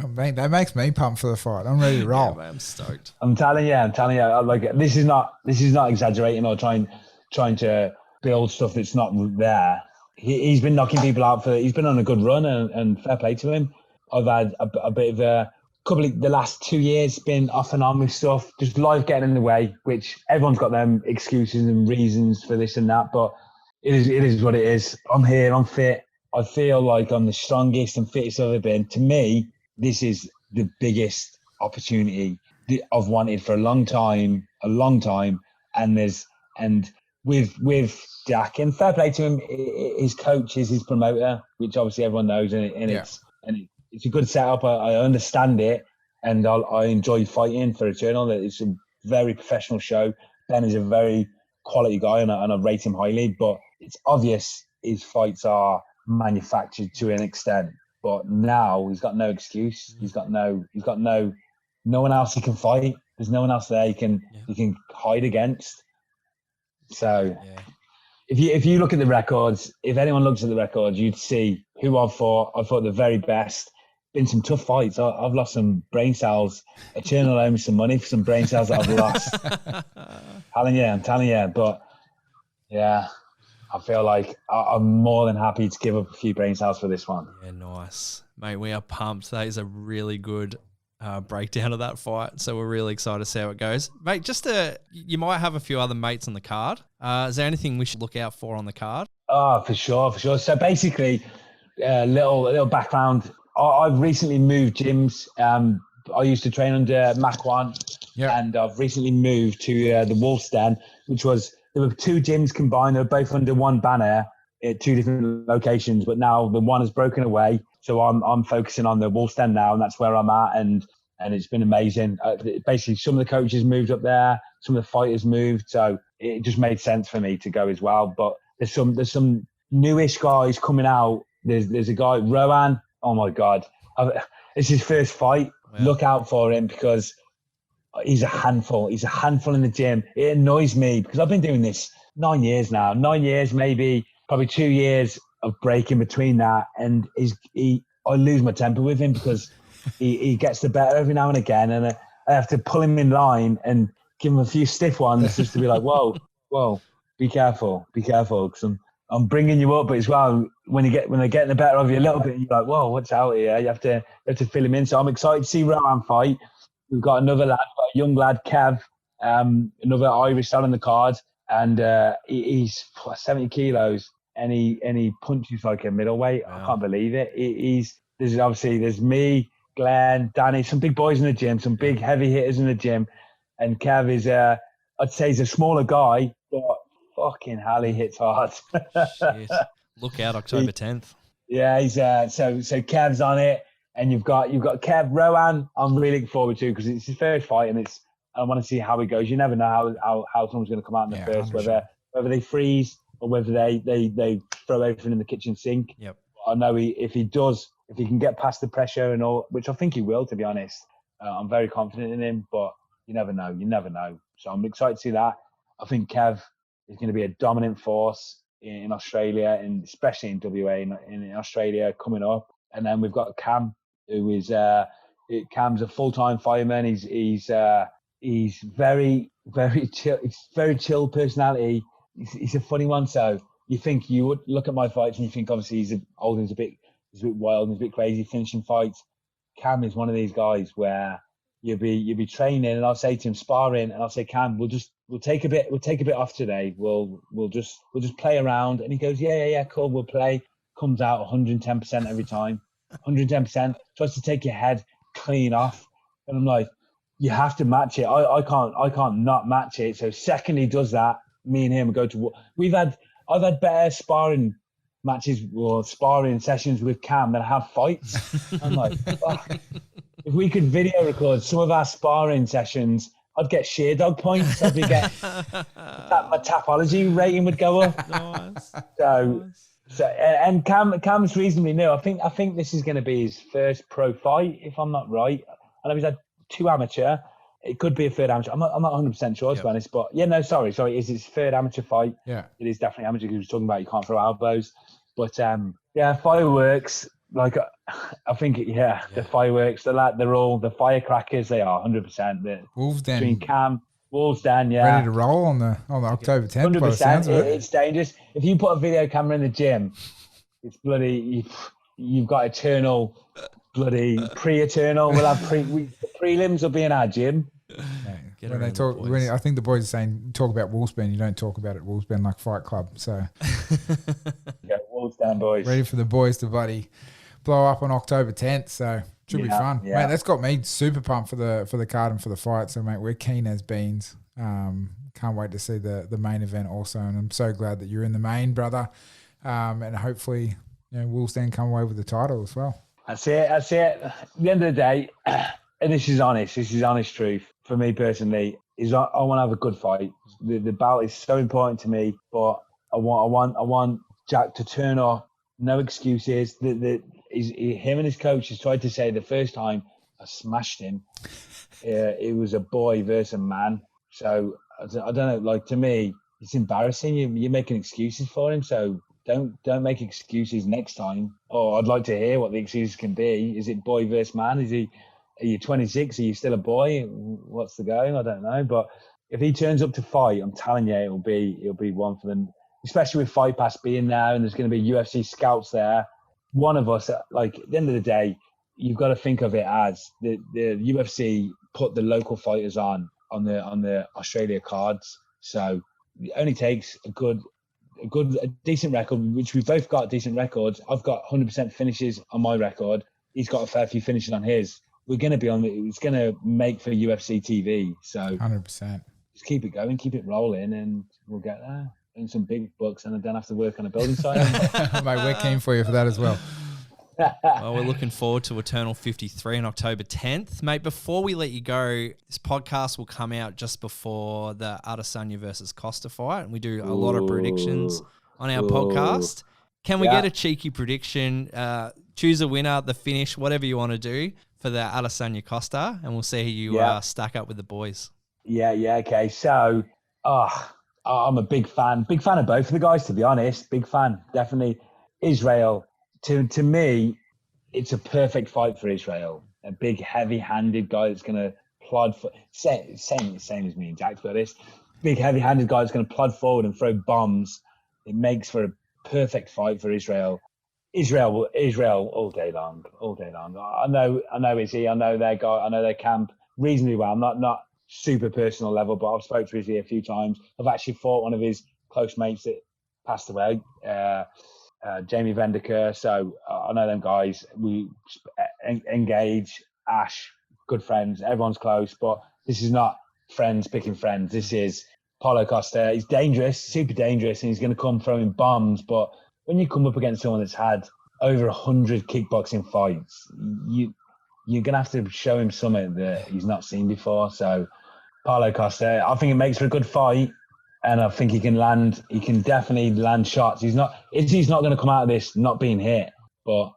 Oh, mate, that makes me pumped for the fight. I'm ready to roll. Yeah, mate, I'm stoked. I'm telling you. Like, this is not exaggerating or trying to build stuff that's not there. He's been knocking people out he's been on a good run, and fair play to him. I've had a bit of the last 2 years been off and on with stuff, just life getting in the way, which everyone's got them excuses and reasons for this and that, but it is what it is. I'm here, I'm fit. I feel like I'm the strongest and fittest I've ever been. To me, this is the biggest opportunity that I've wanted for a long time. And with Jack, and fair play to him, his coach is his promoter, which obviously everyone knows, and it's a good setup. I understand it, and I enjoy fighting for Eternal. It's a very professional show. Ben is a very quality guy, and I rate him highly. But it's obvious his fights are manufactured to an extent. But now he's got no excuse. He's got no one else he can fight. There's no one else there he can hide against. So if you look at the records, if anyone looks at the records, you'd see who I've fought. I've fought the very best. Been some tough fights. I've lost some brain cells. Eternal owe me some money for some brain cells that I've lost. I'm telling you. But yeah, I feel like I'm more than happy to give up a few brain cells for this one. Yeah, nice. Mate, we are pumped. That is a really good breakdown of that fight. So we're really excited to see how it goes. Mate, you might have a few other mates on the card. Is there anything we should look out for on the card? Oh, for sure. So basically, little background. I've recently moved gyms. I used to train under Mac One, and I've recently moved to the Wolf's Den, there were two gyms combined. They were both under one banner at two different locations, but now the one has broken away. So I'm focusing on the Wolf's Den now, and that's where I'm at, and it's been amazing. Basically, some of the coaches moved up there, some of the fighters moved, so it just made sense for me to go as well. But there's some newish guys coming out. There's a guy, Rowan. Oh my God, it's his first fight. Wow. Look out for him because he's a handful. He's a handful in the gym. It annoys me because I've been doing this 9 years now. 9 years, maybe probably 2 years of break in between that, and I lose my temper with him because he gets the better every now and again, and I have to pull him in line and give him a few stiff ones just to be like, whoa, be careful, because I'm bringing you up, but as well, when they're getting the better of you a little bit, you're like, whoa, what's out here? You have to fill him in. So I'm excited to see Rowan fight. We've got another lad, a young lad, Kev, another Irish lad on the card, and he's 70 kilos, and he punches like a middleweight. Wow. I can't believe it. There's me, Glenn, Danny, some big boys in the gym, some big heavy hitters in the gym, and Kev is I'd say he's a smaller guy, but fucking hell, he hits hard. Shit. Look out, October 10th. Yeah, he's so Kev's on it, and you've got Kev. Rowan, I'm really looking forward to because it's his first fight, and I want to see how it goes. You never know how someone's going to come out in the first, 100%. whether they freeze or whether they throw everything in the kitchen sink. Yep. I know if he can get past the pressure and all, which I think he will, to be honest. I'm very confident in him, but you never know. So I'm excited to see that. I think Kev is going to be a dominant force in Australia, and especially in WA, in Australia coming up. And then we've got Cam, who is Cam's a full-time fireman. He's very, very chill. It's very chill personality. He's a funny one. So you would look at my fights and you think obviously Aldin's a bit wild and he's a bit crazy finishing fights. Cam is one of these guys where you'll be training, and I'll say to him sparring, and I'll say, Cam, we'll take a bit off today. We'll just play around. And he goes, yeah, cool, we'll play. Comes out 110% every time. 110%. Tries to take your head clean off. And I'm like, you have to match it. I can't not match it. So second he does that, me and him go to. I've had better sparring matches or sparring sessions with Cam than I have fights. I'm like, fuck. If we could video record some of our sparring sessions, I'd get sheer dog points. I'd get my tapology rating would go up. Nice. So and Cam's reasonably new. I think this is going to be his first pro fight, if I'm not right. I know he's had 2 amateur. It could be a third amateur. I'm not 100% sure, to be honest. But yeah, no, sorry. It's his third amateur fight. Yeah, it is definitely amateur because he was talking about you can't throw elbows. But yeah, fireworks. Like I think, the fireworks. They're all the firecrackers. They are 100%. Wolves Den. Between Cam, Wolves Den, yeah, ready to roll on the October 10th. 100%. It's dangerous. If you put a video camera in the gym, it's bloody. You've got eternal, bloody pre-eternal. We'll have the prelims will be in our gym. When they talk, I think the boys are saying talk about Wolfsbane. You don't talk about it Wolfsbane like Fight Club. So yeah, Wolves down, boys. Ready for the boys to blow up on October 10th. So should be fun, mate. That's got me super pumped for the card and for the fight. So mate, we're keen as beans. Can't wait to see the main event also, and I'm so glad that you're in the main, brother. And hopefully, Wolfsbane come away with the title as well. That's it. At the end of the day, and this is honest truth for me personally, is I want to have a good fight. The belt is so important to me, but I want Jack to turn up, no excuses. Him and his coach has tried to say the first time I smashed him, it was a boy versus a man. So I don't know. Like, to me, it's embarrassing. You're making excuses for him. So don't make excuses next time. I'd like to hear what the excuses can be. Is it boy versus man? Are you 26? Are you still a boy? What's the going? I don't know. But if he turns up to fight, I'm telling you, it'll be one for them. Especially with Fight Pass being there, and there's going to be UFC scouts there. One of us, like, at the end of the day, you've got to think of it as the UFC put the local fighters on the Australia cards. So it only takes a decent record, which we've both got decent records. I've got 100% finishes on my record. He's got a fair few finishes on his. We're going to be it's going to make for UFC TV. So 100%. Just keep it going, keep it rolling, and we'll get there. And some big bucks, and I don't have to work on a building site. Mate, we're keen for you for that as well. Well, we're looking forward to Eternal 53 on October 10th. Mate, before we let you go, this podcast will come out just before the Adesanya versus Costa fight. And we do a lot of predictions on our podcast. Can we get a cheeky prediction? Choose a winner, the finish, whatever you want to do for the Adesanya Costa, and we'll see how you stack up with the boys. Yeah, okay. So, I'm a big fan of both of the guys, to be honest. Big fan, definitely. Israel, to me, it's a perfect fight for Israel. A big, heavy-handed guy that's going to plod for same as me and Jack, to be honest. Big, heavy-handed guy that's going to plod forward and throw bombs. It makes for a perfect fight for Israel. Israel all day long. I know Izzy. I know their guy. I know their camp reasonably well. Not super personal level, but I've spoken to Izzy a few times. I've actually fought one of his close mates that passed away, Jamie Vendiker. So I know them guys. We engage. Ash, good friends. Everyone's close, but this is not friends picking friends. This is Paulo Costa. He's dangerous, super dangerous, and he's going to come throwing bombs. But when you come up against someone that's had over 100 kickboxing fights, you're going to have to show him something that he's not seen before. So Paulo Costa, I think it makes for a good fight, and I think he can definitely land shots. He's not going to come out of this not being hit. But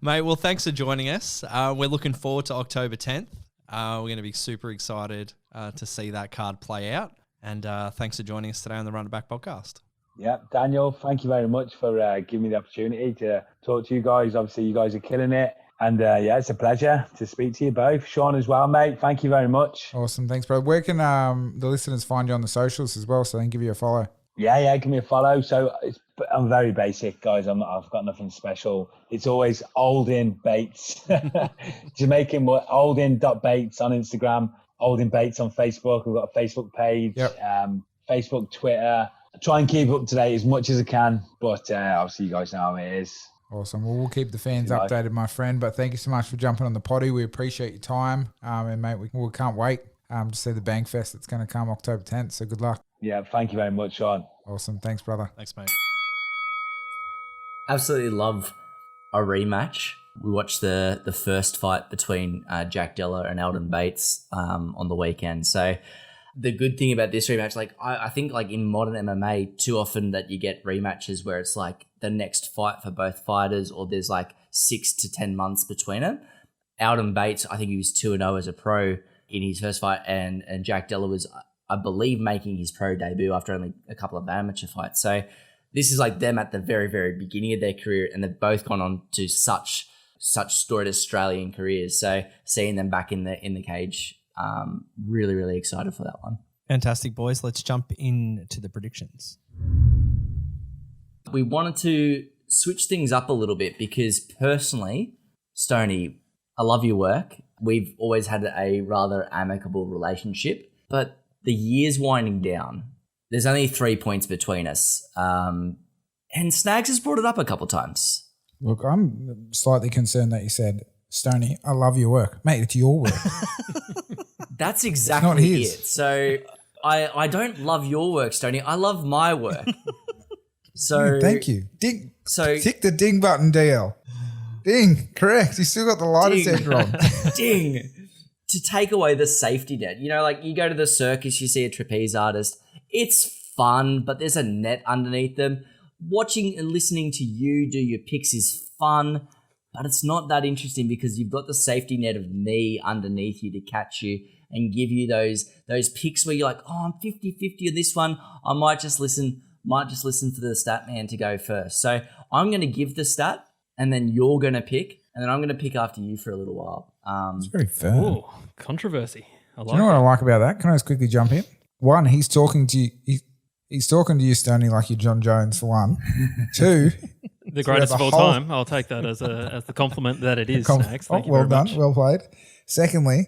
mate, well, thanks for joining us. We're looking forward to October 10th. We're going to be super excited to see that card play out. And thanks for joining us today on the Run It Back podcast. Yeah, Daniel, thank you very much for giving me the opportunity to talk to you guys. Obviously, you guys are killing it. And it's a pleasure to speak to you both. Sean as well, mate. Thank you very much. Awesome. Thanks, bro. Where can the listeners find you on the socials as well, so they can give you a follow? Yeah, give me a follow. So I'm very basic, guys. I've got nothing special. It's always Aldin Bates. Jamaican Aldin.Bates on Instagram, Aldin Bates on Facebook. We've got a Facebook page, Facebook, Twitter. I try and keep up to date as much as I can, but obviously you guys know how it is. Awesome. Well, we'll keep the fans Right. updated, my friend. But thank you so much for jumping on the potty. We appreciate your time. And, mate, we can't wait to see the Bang Fest that's going to come October 10th. So good luck. Yeah, thank you very much, Sean. Awesome. Thanks, brother. Thanks, mate. Absolutely love a rematch. We watched the first fight between Jack Della and Aldin Bates on the weekend. So the good thing about this rematch, like I think like in modern MMA, too often that you get rematches where it's like the next fight for both fighters or there's like 6 to 10 months between them. Aldin Bates, I think he was 2-0 as a pro in his first fight, and Jack Della was, I believe, making his pro debut after only a couple of amateur fights. So this is like them at the very, very beginning of their career, and they've both gone on to such storied Australian careers. So seeing them back in the cage, really, really excited for that one. Fantastic, boys. Let's jump into the predictions. We wanted to switch things up a little bit because personally, Stoney, I love your work. We've always had a rather amicable relationship, but the year's winding down. There's only 3 points between us. And Snags has brought it up a couple of times. Look, I'm slightly concerned that you said, Stoney, I love your work. Mate, it's your work. That's not exactly his. it. So I don't love your work, Stoney. I love my work. So Thank you. Ding. So Tick the ding button, DL. Ding. Correct. You still got the lighter Ding. center on. ding. To take away the safety net. You know, like you go to the circus, you see a trapeze artist. It's fun, but there's a net underneath them. Watching and listening to you do your picks is fun, but it's not that interesting because you've got the safety net of me underneath you to catch you and give you those picks where you're like, oh, I'm 50-50 of this one. I might just listen for the stat man to go first. So I'm going to give the stat and then you're going to pick and then I'm going to pick after you for a little while. It's very fair. Ooh, controversy. I Do like you know what it. I like about that? Can I just quickly jump in? One, he's talking to you. He's talking to you, Stoney, like you're John Jones, for one. Two, The greatest of the all whole- time. I'll take that as the compliment that it is, com- Snags. Thank you well very done, much. well played. Secondly,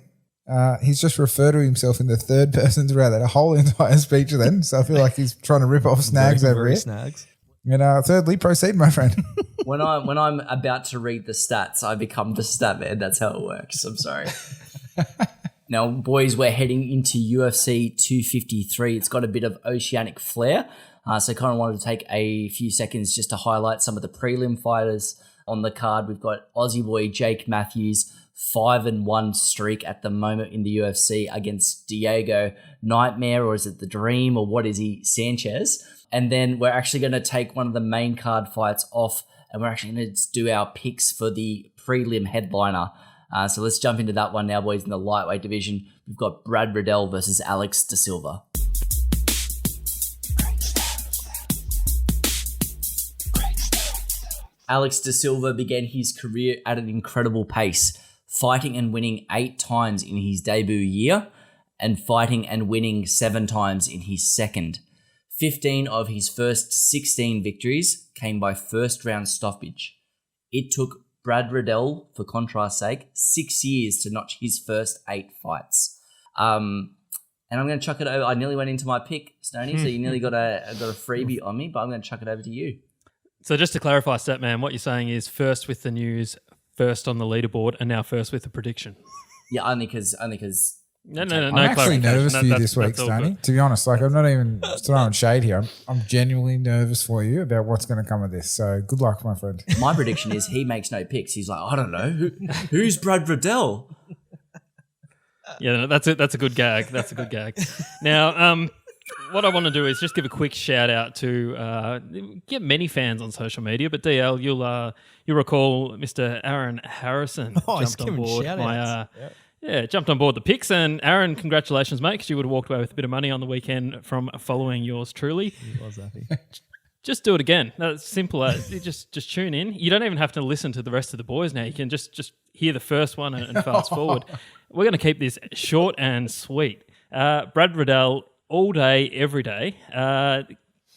he's just referred to himself in the third person throughout that whole entire speech then. So I feel like he's trying to rip off Snags over here. Snags. And thirdly, proceed, my friend. When I'm about to read the stats, I become the stat man. That's how it works. I'm sorry. Now, boys, we're heading into UFC 253. It's got a bit of oceanic flair. So kind of wanted to take a few seconds just to highlight some of the prelim fighters on the card. We've got Aussie boy Jake Matthews, 5-1 streak at the moment in the UFC against Diego Nightmare, or is it the Dream, or what is he, Sanchez? And then we're actually going to take one of the main card fights off, and we're actually going to do our picks for the prelim headliner. So let's jump into that one now, boys. In the lightweight division, we've got Brad Riddell versus Alex Da Silva. Alex Da Silva began his career at an incredible pace, fighting and winning 8 times in his debut year and fighting and winning 7 times in his second. 15 of his first 16 victories came by first round stoppage. It took Brad Riddell, for contrast's sake, 6 years to notch his first 8 fights. And I'm going to chuck it over. I nearly went into my pick, Stoney, so you nearly got a freebie on me, but I'm going to chuck it over to you. So just to clarify, Statman, what you're saying is first with the news, first on the leaderboard, and now first with the prediction. Yeah, only because. No I'm actually clarification. nervous for you That's- this week, that's all Stoney. good. To be honest, like I'm not even throwing shade here. I'm genuinely nervous for you about what's going to come of this. So good luck, my friend. My prediction is he makes no picks. He's like, I don't know. Who's Brad Riddell? Yeah, that's it. That's a good gag. That's a good gag. Now, what I want to do is just give a quick shout out to get many fans on social media, but DL, you'll recall Mr. Aaron Harrison He's jumped on giving board shout-outs. jumped on board the picks. And Aaron, congratulations, mate, because you would have walked away with a bit of money on the weekend from following yours truly. He was happy. Just do it again. That's simple as you just tune in. You don't even have to listen to the rest of the boys now. You can just hear the first one and fast forward. We're going to keep this short and sweet. Brad Riddell, all day, every day.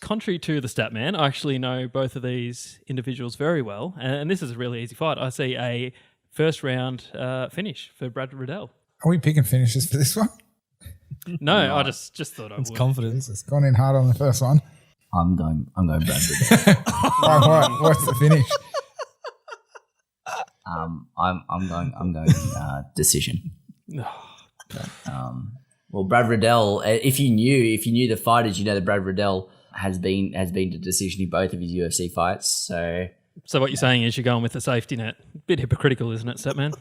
Contrary to the stat man, I actually know both of these individuals very well, and this is a really easy fight. I see a first round finish for Brad Riddell. Are we picking finishes for this one? No, I just thought I It's would. confidence. It's gone in hard on the first one. I'm going Brad Riddell. All right, what's the finish? I'm going decision. Well, Brad Riddell, if you knew the fighters, you know that Brad Riddell has been to decision in both of his UFC fights. So what you're saying is you're going with the safety net. Bit hypocritical, isn't it, Stepman?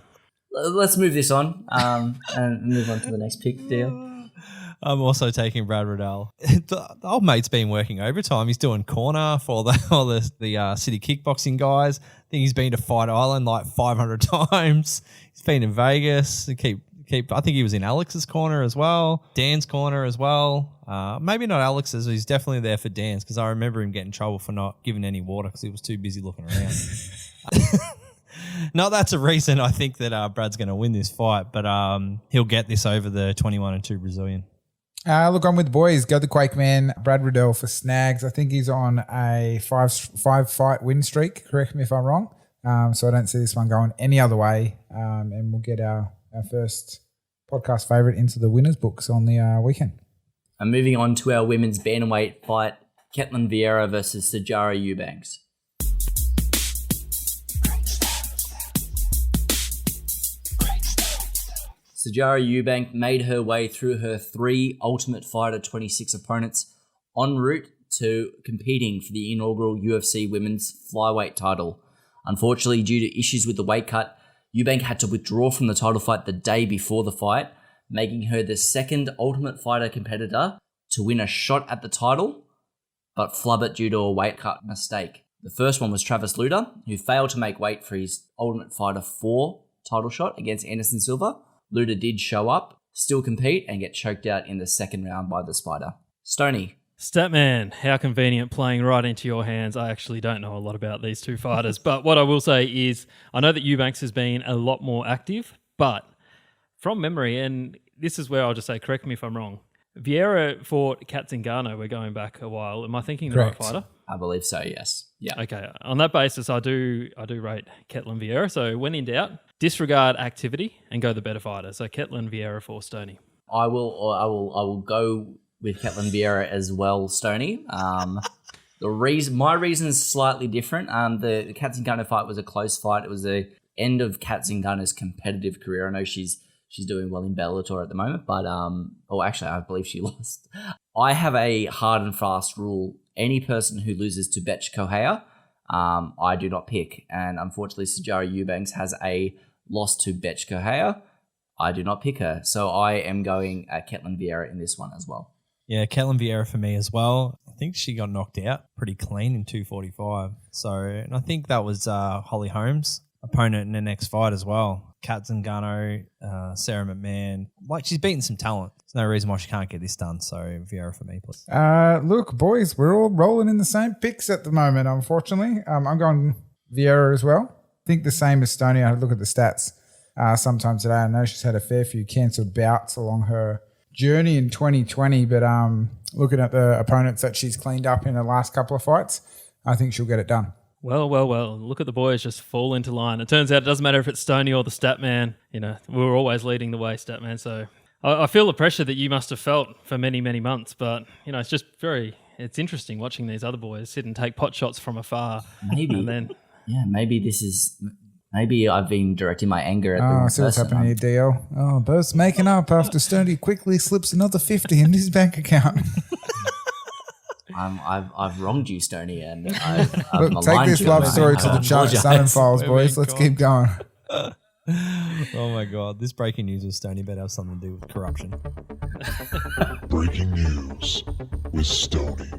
Let's move this on and move on to the next pick, Deal. I'm also taking Brad Riddell. The old mate's been working overtime. He's doing corner for all the city kickboxing guys. I think he's been to Fight Island like 500 times. He's been in Vegas. I think he was in Alex's corner as well. Dan's corner as well. Maybe not Alex's. He's definitely there for Dan's because I remember him getting in trouble for not giving any water because he was too busy looking around. No, that's a reason I think that Brad's going to win this fight, but he'll get this over the 21-2 Brazilian. Look, I'm with the boys. Go the Quake Man. Brad Riddell for snags. I think he's on a five fight win streak. Correct me if I'm wrong. So I don't see this one going any other way. And we'll get our first podcast favourite into the winners books on the weekend. And moving on to our women's bantamweight fight, Ketlen Vieira versus Sijara Eubanks. Sijara Eubank made her way through her 3 Ultimate Fighter 26 opponents en route to competing for the inaugural UFC Women's Flyweight title. Unfortunately, due to issues with the weight cut, Eubank had to withdraw from the title fight the day before the fight, making her the second Ultimate Fighter competitor to win a shot at the title, but flub it due to a weight cut mistake. The first one was Travis Lutter, who failed to make weight for his Ultimate Fighter 4 title shot against Anderson Silva. Lutter did show up, still compete, and get choked out in the second round by the Spider. Stoney. Statman, how convenient, playing right into your hands. I actually don't know a lot about these two fighters, but what I will say is I know that Eubanks has been a lot more active, but from memory, and this is where I'll just say, correct me if I'm wrong, Vieira fought Kat Zingano. We're going back a while. Am I thinking the right fighter? I believe so, yes. Yeah. Okay. On that basis, I do rate Ketlen Vieira. So when in doubt, disregard activity and go the better fighter. So Ketlen Vieira for Stoney. I will go with Ketlen Vieira as well, Stoney. My reason is slightly different. The Kat Zingano fight was a close fight. It was the end of Kat Zingano's competitive career. I know she's doing well in Bellator at the moment, but actually, I believe she lost. I have a hard and fast rule. Any person who loses to Betch Kohea, I do not pick. And unfortunately, Sijara Eubanks has a loss to Betch Kohea. I do not pick her. So I am going Ketlen Vieira in this one as well. Yeah, Ketlen Vieira for me as well. I think she got knocked out pretty clean in 245. And I think that was Holly Holmes' opponent in the next fight as well. Kat Zingano, Sarah McMahon. Like, she's beaten some talent. There's no reason why she can't get this done. So Vieira for me, please. Look, boys, we're all rolling in the same picks at the moment, unfortunately. I'm going Vieira as well. I think the same as Stoney. I had a look at the stats sometime today. I know she's had a fair few cancelled bouts along her journey in 2020, but looking at the opponents that she's cleaned up in the last couple of fights, I think she'll get it done. Well. Look at the boys just fall into line. It turns out it doesn't matter if it's Stoney or the Statman. You know, we're always leading the way, Statman. So I feel the pressure that you must have felt for many, many months. But, you know, it's interesting watching these other boys sit and take pot shots from afar. Maybe. And then, maybe I've been directing my anger at the I see what's happening here, DL. Oh, Bo's making up after Stoney quickly slips another 50 in his bank account. I've wronged you, Stoney, and I've Look, take this love story to the Sun Files, boys. Let's keep going. Oh my God. This breaking news with Stoney better have something to do with corruption. Breaking news with Stoney.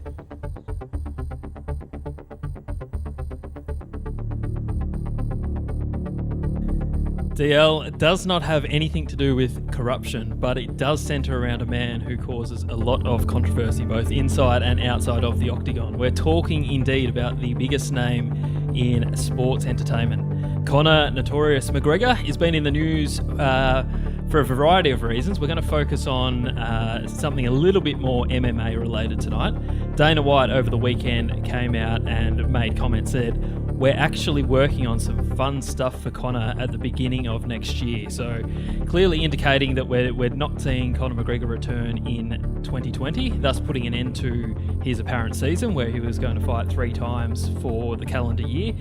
DL does not have anything to do with corruption, but it does centre around a man who causes a lot of controversy, both inside and outside of the octagon. We're talking indeed about the biggest name in sports entertainment. Conor Notorious McGregor has been in the news for a variety of reasons. We're going to focus on something a little bit more MMA related tonight. Dana White over the weekend came out and made comments, said, "We're actually working on some fun stuff for Conor at the beginning of next year." So clearly indicating that we're not seeing Conor McGregor return in 2020, thus putting an end to his apparent season where he was going to fight 3 times for the calendar year.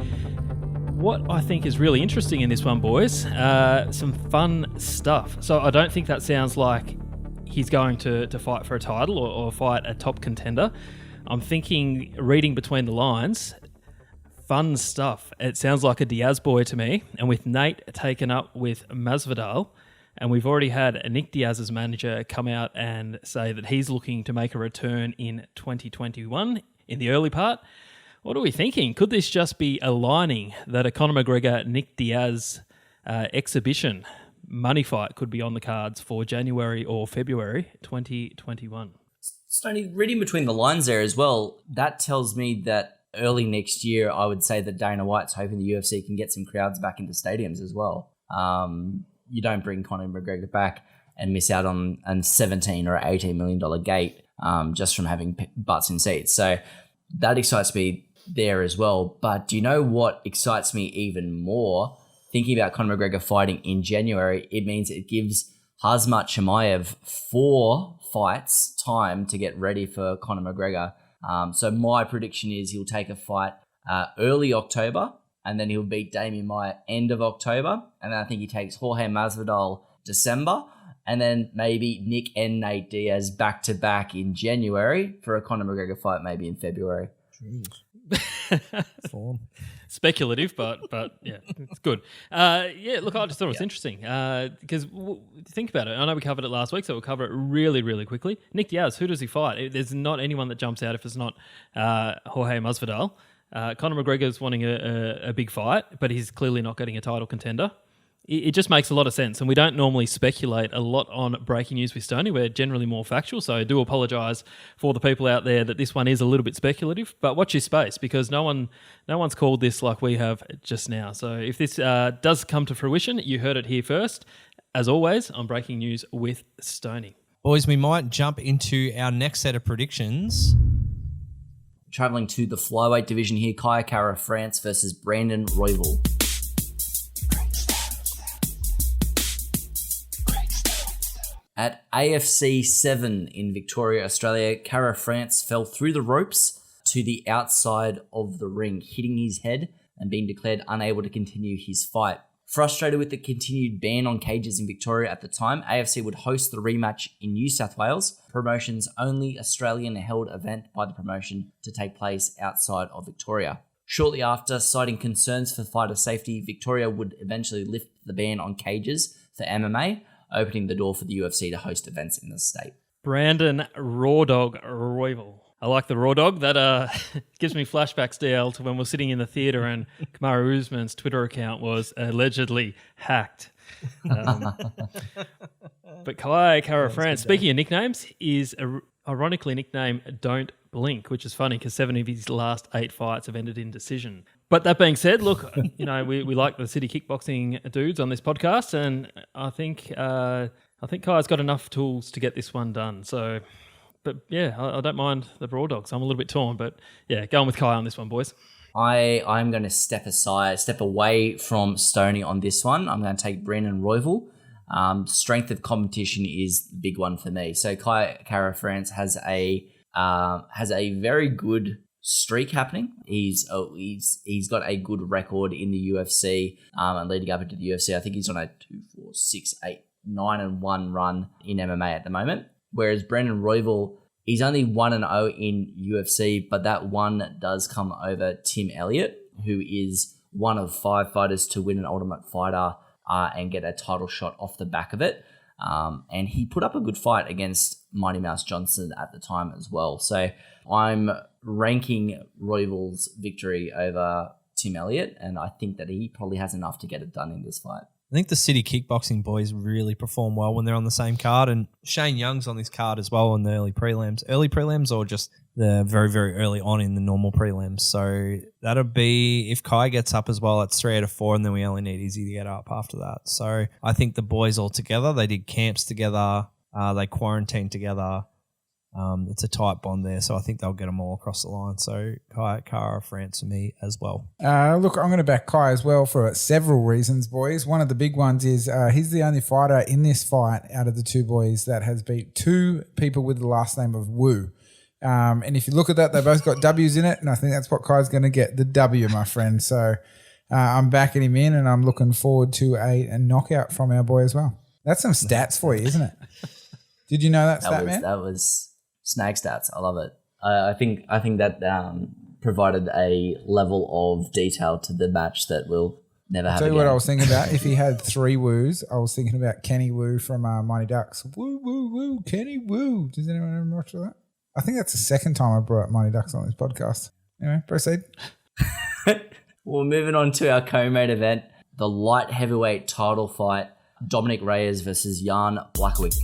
what I think is really interesting in this one, boys, some fun stuff. So I don't think that sounds like he's going to fight for a title or fight a top contender. I'm thinking, reading between the lines, fun stuff. It sounds like a Diaz boy to me. And with Nate taken up with Masvidal, and we've already had Nick Diaz's manager come out and say that he's looking to make a return in 2021 in the early part. What are we thinking? Could this just be aligning that a Conor McGregor, Nick Diaz exhibition money fight could be on the cards for January or February 2021? Stoney, reading between the lines there as well, that tells me that early next year, I would say that Dana White's hoping the UFC can get some crowds back into stadiums as well. You don't bring Conor McGregor back and miss out on a $17 or $18 million gate just from having butts in seats. So that excites me there as well. But do you know what excites me even more? Thinking about Conor McGregor fighting in January, it means it gives Khamzat Chimaev 4 fights time to get ready for Conor McGregor. So my prediction is he'll take a fight early October, and then he'll beat Damian Maia end of October. And then I think he takes Jorge Masvidal December, and then maybe Nick and Nate Diaz back-to-back in January for a Conor McGregor fight maybe in February. Speculative, but yeah, it's good. Yeah, look, I just thought it was interesting because think about it. I know we covered it last week, so we'll cover it really, really quickly. Nick Diaz, who does he fight? There's not anyone that jumps out if it's not Jorge Masvidal. Conor McGregor's wanting a big fight, but he's clearly not getting a title contender. It just makes a lot of sense, and we don't normally speculate a lot on breaking news with Stoney. We're generally more factual, so I do apologise for the people out there that this one is a little bit speculative, but watch your space because no one's called this like we have just now. So if this does come to fruition, you heard it here first. As always, on Breaking News with Stoney. Boys, we might jump into our next set of predictions. Travelling to the flyweight division here, Kaya Kara France versus Brandon Royval. At AFC 7 in Victoria, Australia, Kara France fell through the ropes to the outside of the ring, hitting his head and being declared unable to continue his fight. Frustrated with the continued ban on cages in Victoria at the time, AFC would host the rematch in New South Wales, promotion's only Australian-held event by the promotion to take place outside of Victoria. Shortly after, citing concerns for fighter safety, Victoria would eventually lift the ban on cages for MMA, opening the door for the UFC to host events in the state. Brandon Raw Dog Royval. I like the Raw Dog. That gives me flashbacks, DL, to when we're sitting in the theatre and Kamaru Usman's Twitter account was allegedly hacked. But Kara France, speaking of nicknames, is ironically nicknamed Don't Blink, which is funny because 7 of his last 8 fights have ended in decision. But that being said, look, we like the city kickboxing dudes on this podcast, and I think Kai's got enough tools to get this one done. So, but yeah, I don't mind the Raw Dogs. I'm a little bit torn, but yeah, going with Kai on this one, boys. I'm going to step away from Stoney on this one. I'm going to take Brandon Royval. Strength of competition is the big one for me. So Kai Kara France has a very good streak happening. He's got a good record in the UFC and leading up into the UFC. I think he's on a 2-4-6-8-9-1 run in MMA at the moment. Whereas Brandon Royval, he's only 1-0 in UFC, but that one does come over Tim Elliott, who is one of 5 fighters to win an Ultimate Fighter and get a title shot off the back of it. And he put up a good fight against Mighty Mouse Johnson at the time as well. So I'm ranking Royval's victory over Tim Elliott, and I think that he probably has enough to get it done in this fight. I think the city kickboxing boys really perform well when they're on the same card, and Shane Young's on this card as well in the early prelims. Early prelims or just the very, very early on in the normal prelims. So that'll be, if Kai gets up as well, it's 3 out of 4, and then we only need Izzy to get up after that. So I think the boys all together, they did camps together, they quarantined together. It's a tight bond there, so I think they'll get them all across the line. So Kai, Kara, France for me as well. Look, I'm going to back Kai as well for several reasons, boys. One of the big ones is he's the only fighter in this fight out of the 2 boys that has beat 2 people with the last name of Wu. And if you look at that, they both got W's in it, and I think that's what Kai's going to get, the W, my friend. So I'm backing him in, and I'm looking forward to a knockout from our boy as well. That's some stats for you, isn't it? Did you know that stat, man? That was snag stats. I love it. I think that provided a level of detail to the match that we'll never have Tell you again. what I was thinking about. If he had 3 woos, I was thinking about Kenny Woo from Mighty Ducks. Woo, woo, woo, Kenny Woo. Does anyone ever watch that? I think that's the second time I brought up Mighty Ducks on this podcast. Anyway, proceed. Well, moving on to our co-main event, the light heavyweight title fight, Dominic Reyes versus Jan Blachowicz.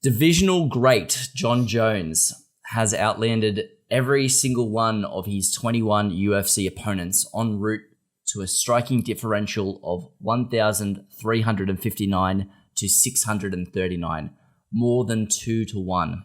Divisional great John Jones has outlanded every single one of his 21 UFC opponents en route to a striking differential of 1,359 to 639, more than 2-1.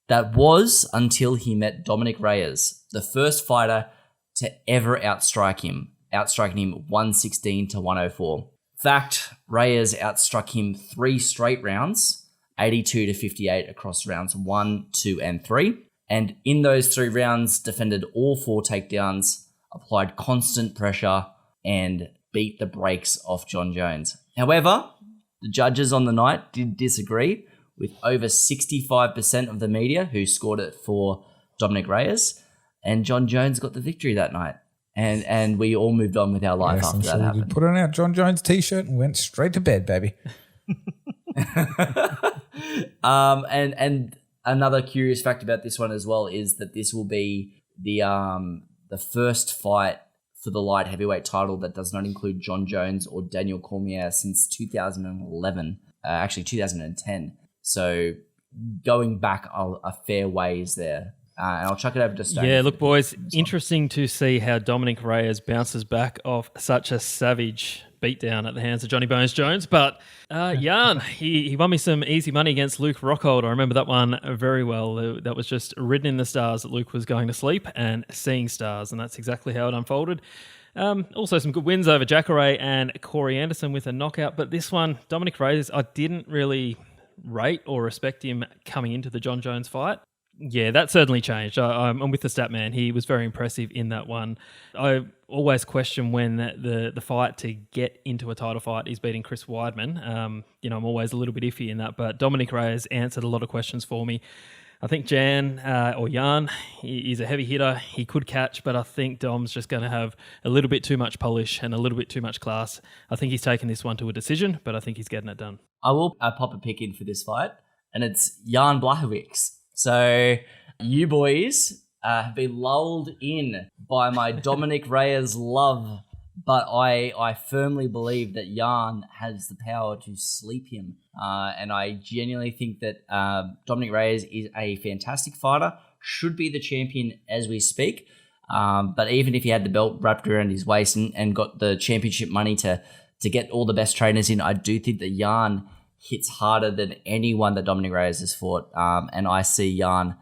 That was until he met Dominic Reyes, the first fighter to ever outstriking him 116 to 104. Fact, Reyes outstruck him 3 straight rounds, 82 to 58 across rounds 1, 2, and 3. And in those 3 rounds, defended all 4 takedowns, applied constant pressure, and beat the brakes off John Jones. However, the judges on the night did disagree, with over 65% of the media who scored it for Dominic Reyes, and John Jones got the victory that night. And we all moved on with our life after that happened. Put on our John Jones t-shirt and went straight to bed, baby. And another curious fact about this one as well is that this will be the first fight for the light heavyweight title that does not include John Jones or Daniel Cormier since 2011, actually 2010. So going back a fair ways there. And I'll chuck it over to Stone. Yeah, look, boys, interesting to see how Dominic Reyes bounces back off such a savage beatdown at the hands of Johnny Bones Jones. But Jan, he won me some easy money against Luke Rockhold. I remember that one very well. That was just written in the stars that Luke was going to sleep and seeing stars, and that's exactly how it unfolded. Also some good wins over Jacare and Corey Anderson with a knockout. But this one, Dominic Reyes, I didn't really rate or respect him coming into the John Jones fight. Yeah, that certainly changed. I'm with the stat man. He was very impressive in that one. I always question when the fight to get into a title fight is beating Chris Weidman. I'm always a little bit iffy in that, but Dominic Reyes answered a lot of questions for me. I think Jan, he's a heavy hitter. He could catch, but I think Dom's just going to have a little bit too much polish and a little bit too much class. I think he's taken this one to a decision, but I think he's getting it done. I will pop a pick in for this fight, and it's Jan Blachowicz. So you boys have been lulled in by my Dominic Reyes love, but I firmly believe that Jan has the power to sleep him. And I genuinely think that Dominic Reyes is a fantastic fighter, should be the champion as we speak. But even if he had the belt wrapped around his waist and got the championship money to get all the best trainers in, I do think that Jan hits harder than anyone that Dominic Reyes has fought. And I see Jan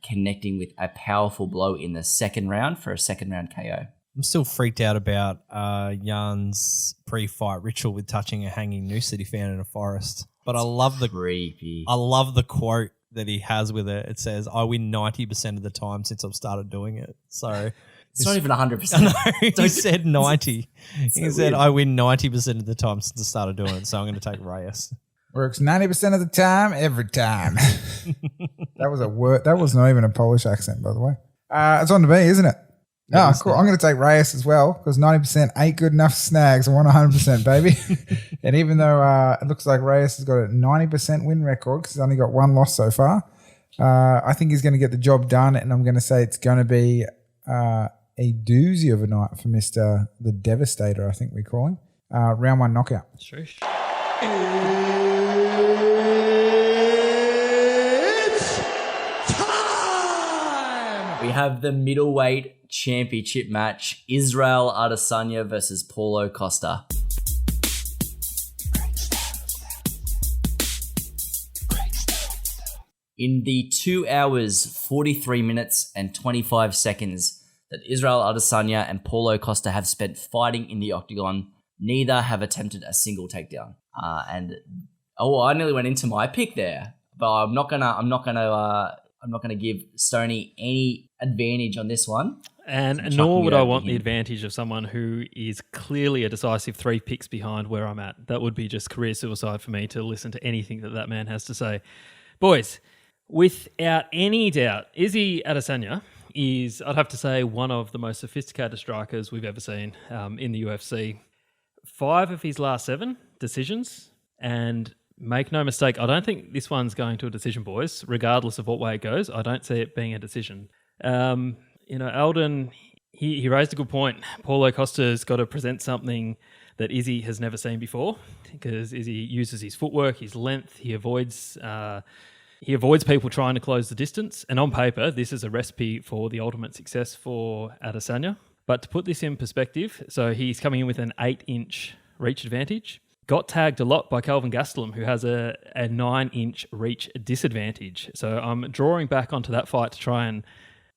connecting with a powerful blow in the second round for a second round KO. I'm still freaked out about Jan's pre-fight ritual with touching a hanging New City fan in a forest. But I love the creepy. I love the quote that he has with it. It says, "I win 90% of the time since I've started doing it." So it's not even 100%. No, he said 90. He said, "I win 90% of the time since I started doing it." So I'm going to take Reyes. Works 90% of the time, every time. That was a word. That was not even a Polish accent, by the way. It's on to me, isn't it? Oh, cool. I'm going to take Reyes as well because 90% ain't good enough snags. I want 100%, baby. And even though it looks like Reyes has got a 90% win record because he's only got 1 loss so far, I think he's going to get the job done. And I'm going to say it's going to be a doozy of a night for Mr. the Devastator, I think we call him. Round 1 knockout. Shush. We have the middleweight championship match, Israel Adesanya versus Paulo Costa. In the 2 hours, 43 minutes and 25 seconds that Israel Adesanya and Paulo Costa have spent fighting in the octagon, neither have attempted a single takedown. I nearly went into my pick there, but I'm not gonna I'm not going to give Stoney any advantage on this one. And I'm nor chucking would it I over want to the him. advantage of someone who is clearly a decisive 3 picks behind where I'm at. That would be just career suicide for me to listen to anything that man has to say. Boys, without any doubt, Izzy Adesanya is, I'd have to say, one of the most sophisticated strikers we've ever seen in the UFC. 5 of his last 7 decisions, and make no mistake, I don't think this one's going to a decision, boys, regardless of what way it goes. I don't see it being a decision. Aldin, he raised a good point. Paulo Costa's got to present something that Izzy has never seen before, because Izzy uses his footwork, his length, he avoids people trying to close the distance. And on paper, this is a recipe for the ultimate success for Adesanya. But to put this in perspective, so he's coming in with an 8-inch reach advantage. Got tagged a lot by Kelvin Gastelum, who has a 9-inch reach disadvantage. So I'm drawing back onto that fight to try and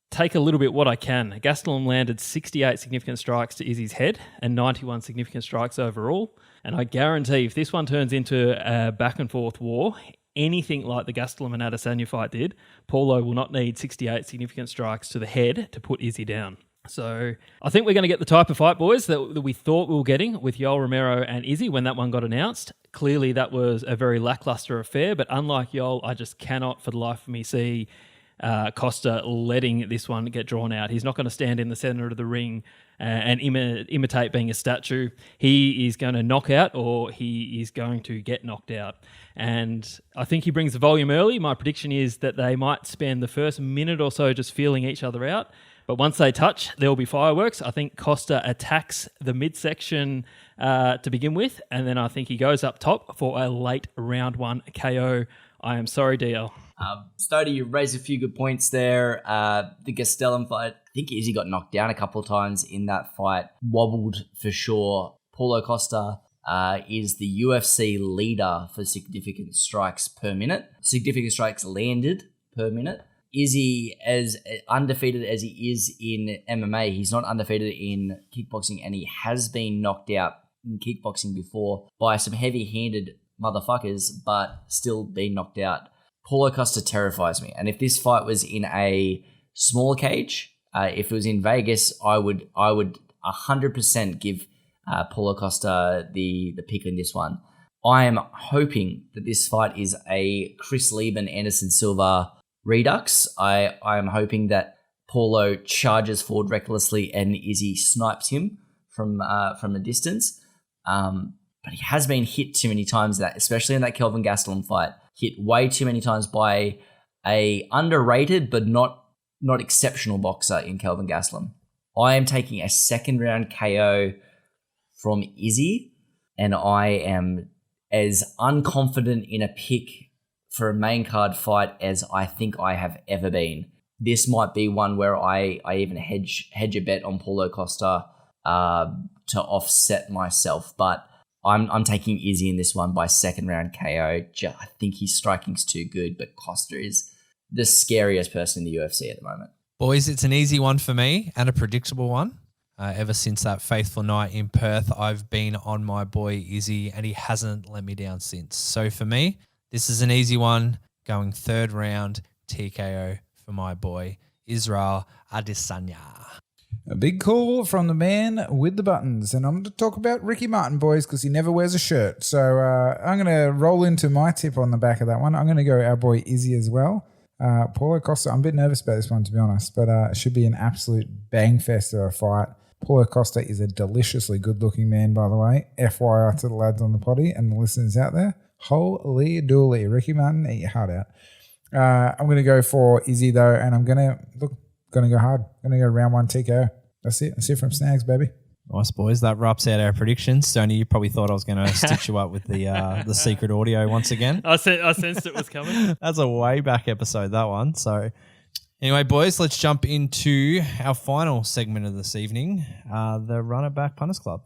take a little bit what I can. Gastelum landed 68 significant strikes to Izzy's head and 91 significant strikes overall. And I guarantee if this one turns into a back and forth war, anything like the Gastelum and Adesanya fight did, Paulo will not need 68 significant strikes to the head to put Izzy down. So I think we're going to get the type of fight, boys, that we thought we were getting with Yoel Romero and Izzy when that one got announced. Clearly, that was a very lackluster affair, but unlike Yoel, I just cannot for the life of me see Costa letting this one get drawn out. He's not going to stand in the center of the ring and imitate being a statue. He is going to knock out, or he is going to get knocked out. And I think he brings the volume early. My prediction is that they might spend the first minute or so just feeling each other out. But once they touch, there will be fireworks. I think Costa attacks the midsection to begin with, and then I think he goes up top for a late round 1 KO. I am sorry, DL. Stody, you raised a few good points there. The Gastelum fight, I think Izzy got knocked down a couple of times in that fight. Wobbled for sure. Paulo Costa is the UFC leader for significant strikes per minute. Significant strikes landed per minute. Izzy, as undefeated as he is in MMA, he's not undefeated in kickboxing, and he has been knocked out in kickboxing before by some heavy-handed motherfuckers, but still been knocked out. Paulo Costa terrifies me, and if this fight was in a smaller cage, if it was in Vegas, I would 100% give Paulo Costa the pick in this one. I am hoping that this fight is a Chris Lieben, Anderson Silva redux. I am hoping that Paulo charges forward recklessly and Izzy snipes him from a distance. But he has been hit too many times, especially in that Kelvin Gastelum fight. Hit way too many times by a underrated but not exceptional boxer in Kelvin Gastelum. I am taking a second round KO from Izzy, and I am as unconfident in a pick for a main card fight as I think I have ever been. This might be one where I even hedge a bet on Paulo Costa to offset myself, but I'm taking Izzy in this one by second round KO. I think his striking's too good, but Costa is the scariest person in the UFC at the moment. Boys, it's an easy one for me and a predictable one. Ever since that faithful night in Perth, I've been on my boy Izzy, and he hasn't let me down since. So for me, this is an easy one, going third round TKO for my boy Israel Adesanya. A big call from the man with the buttons. And I'm going to talk about Ricky Martin, boys, because he never wears a shirt. So I'm going to roll into my tip on the back of that one. I'm going to go our boy Izzy as well. Paulo Costa, I'm a bit nervous about this one, to be honest, but it should be an absolute bang fest of a fight. Paulo Costa is a deliciously good-looking man, by the way. FYI to the lads on the potty and the listeners out there. Holy dooly. Ricky Martin, eat your heart out. I'm going to go for Izzy, though, and I'm going to go hard. I'm going to go round 1 TKO. That's it. That's it from Snags, baby. Nice, boys. That wraps out our predictions. Stoney, you probably thought I was going to stitch you up with the secret audio once again. I sensed it was coming. That's a way back episode, that one. So anyway, boys, let's jump into our final segment of this evening, the Run It Back Punters Club.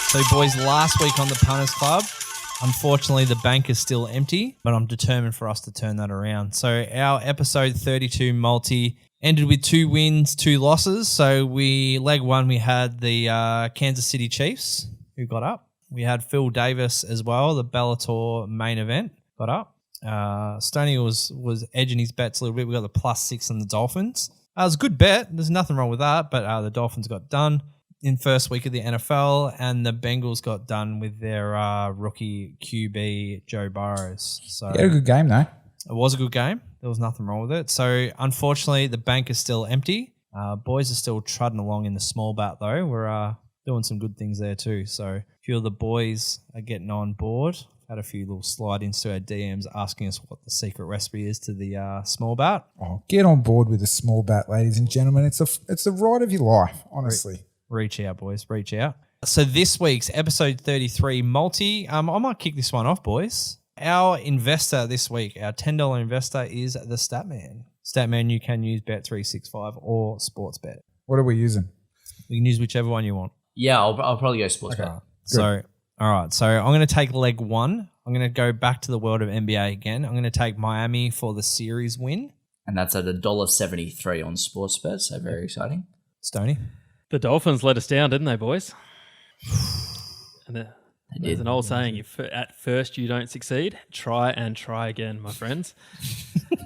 So, boys, last week on the Punters Club, unfortunately, the bank is still empty, but I'm determined for us to turn that around. So our episode 32 multi ended with 2 wins, 2 losses. So leg 1, we had the Kansas City Chiefs, who got up. We had Phil Davis as well, the Bellator main event, got up. Stoney was edging his bets a little bit. We got the +6 on the Dolphins. It was a good bet. There's nothing wrong with that, but the Dolphins got done in first week of the NFL, and the Bengals got done with their rookie QB, Joe Burrows. So You had a good game, though. it was a good game. There was nothing wrong with it. So unfortunately, the bank is still empty. Boys are still trudging along in the small bat, though. We're doing some good things there too. So a few of the boys are getting on board. Had a few little slide-ins to our DMs asking us what the secret recipe is to the small bat. Oh, get on board with the small bat, ladies and gentlemen. It's the ride of your life, honestly. Reach out, boys. Reach out. So this week's episode 33 multi, I might kick this one off, boys. Our investor this week, our $10 investor is the Statman. Statman, you can use Bet365 or Sportsbet. What are we using? You can use whichever one you want. Yeah, I'll probably go sports bet. So, all right. So I'm going to take leg one. I'm going to go back to the world of NBA again. I'm going to take Miami for the series win. And that's at $1.73 on Sportsbet, so very exciting. Stoney? The Dolphins let us down, didn't they, boys? And there's an old saying, if at first you don't succeed, try and try again, my friends.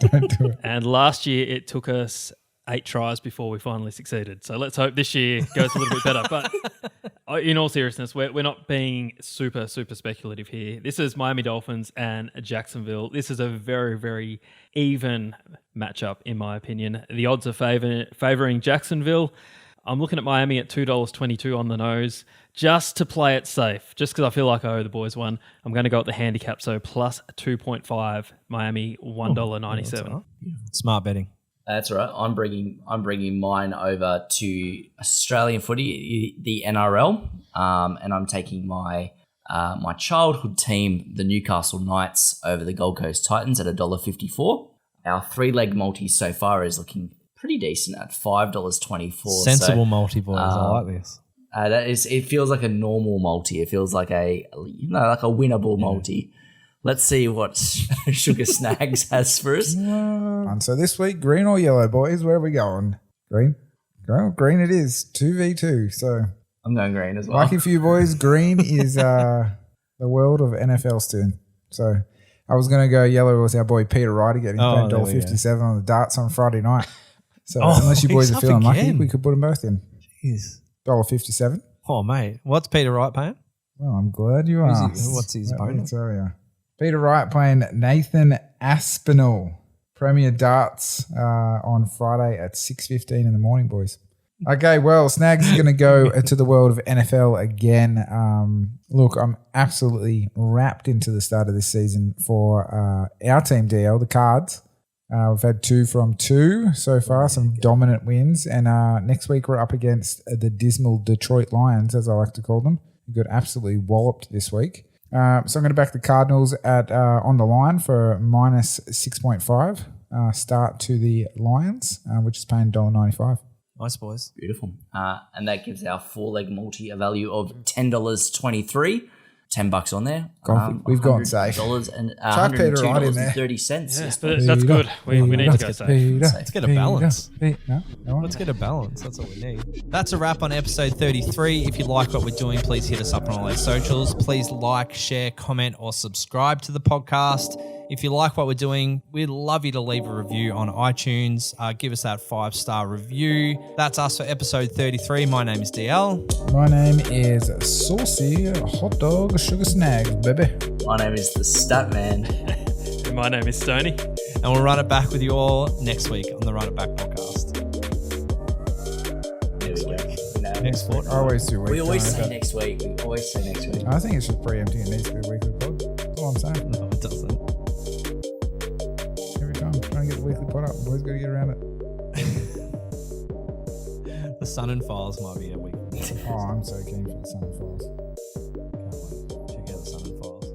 Don't do it. And last year it took us 8 tries before we finally succeeded. So let's hope this year goes a little bit better. But in all seriousness, we're not being super speculative here. This is Miami Dolphins and Jacksonville. This is a very, very even matchup, in my opinion. The odds are favoring Jacksonville. I'm looking at Miami at $2.22 on the nose just to play it safe, just because I feel like I owe the boys one. I'm going to go at the handicap, so plus 2.5, Miami $1.97. Smart betting. That's right. I'm bringing mine over to Australian footy, the NRL, and I'm taking my childhood team, the Newcastle Knights, over the Gold Coast Titans at $1.54. Our 3-leg multi so far is looking pretty decent at $5.24. Sensible multi, boys. I like this. It feels like a normal multi. It feels like a winnable multi. Let's see what Sugar Snags has for us. And so this week, green or yellow, boys? Where are we going? Green? Green it is. 2v2. So I'm going green as well. lucky for you boys, green is the world of NFL soon. So I was going to go yellow with our boy Peter Wright again. He's paying $1.57 on the darts on Friday night. So unless you boys are feeling lucky, we could put them both in. Jeez. $1.57. Oh, mate. What's Peter Wright paying? Well, I'm glad you asked. What's his Let me opponent? tell you. Peter Wright playing Nathan Aspinall, Premier Darts on Friday at 6:15 in the morning, boys. Okay, well, Snags is going to go to the world of NFL again. Look, I'm absolutely wrapped into the start of this season for our team, DL, the Cards. We've had 2 from 2 so far, some dominant wins. And next week we're up against the dismal Detroit Lions, as I like to call them. We got absolutely walloped this week. So I'm going to back the Cardinals at on the line for minus 6.5. Start to the Lions, which is paying $1.95. Nice, boys. Beautiful. And that gives our 4-leg multi a value of $10.23. $10 on there. We've gone safe. And Chuck Peter right in there. $102.30. That's good. We need to go safe. Let's get a balance. No? Let's get a balance. That's all we need. That's a wrap on episode 33. If you like what we're doing, please hit us up on all our socials. Please like, share, comment, or subscribe to the podcast. If you like what we're doing, we'd love you to leave a review on iTunes. Give us that 5-star review. That's us for episode 33. My name is DL. My name is Saucy Hot Dog Sugar Snags, baby. My name is the Statman. And my name is Stoney. And we'll run it back with you all next week on the Run It Back podcast. There we go. Next week. I always do weekly. We always say next week. I think it's just preempting. It needs to be a weekly pod. That's all I'm saying. No, it doesn't. Every time. Trying to get the weekly pod up. Boys got to get around it. The Sun and Files might be a week. Oh, I'm so keen for the Sun and Files. Check out the Sun and Files.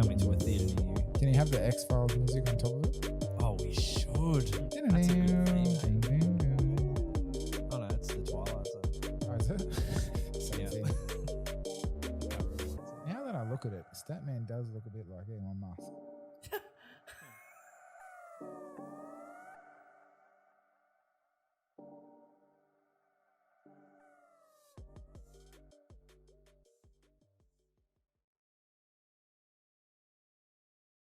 Coming to a theatre near you. Can you have the X-Files music on top of it? Oh, we should. That's a good theme. Oh no, it's the Twilight Zone. Oh, is it?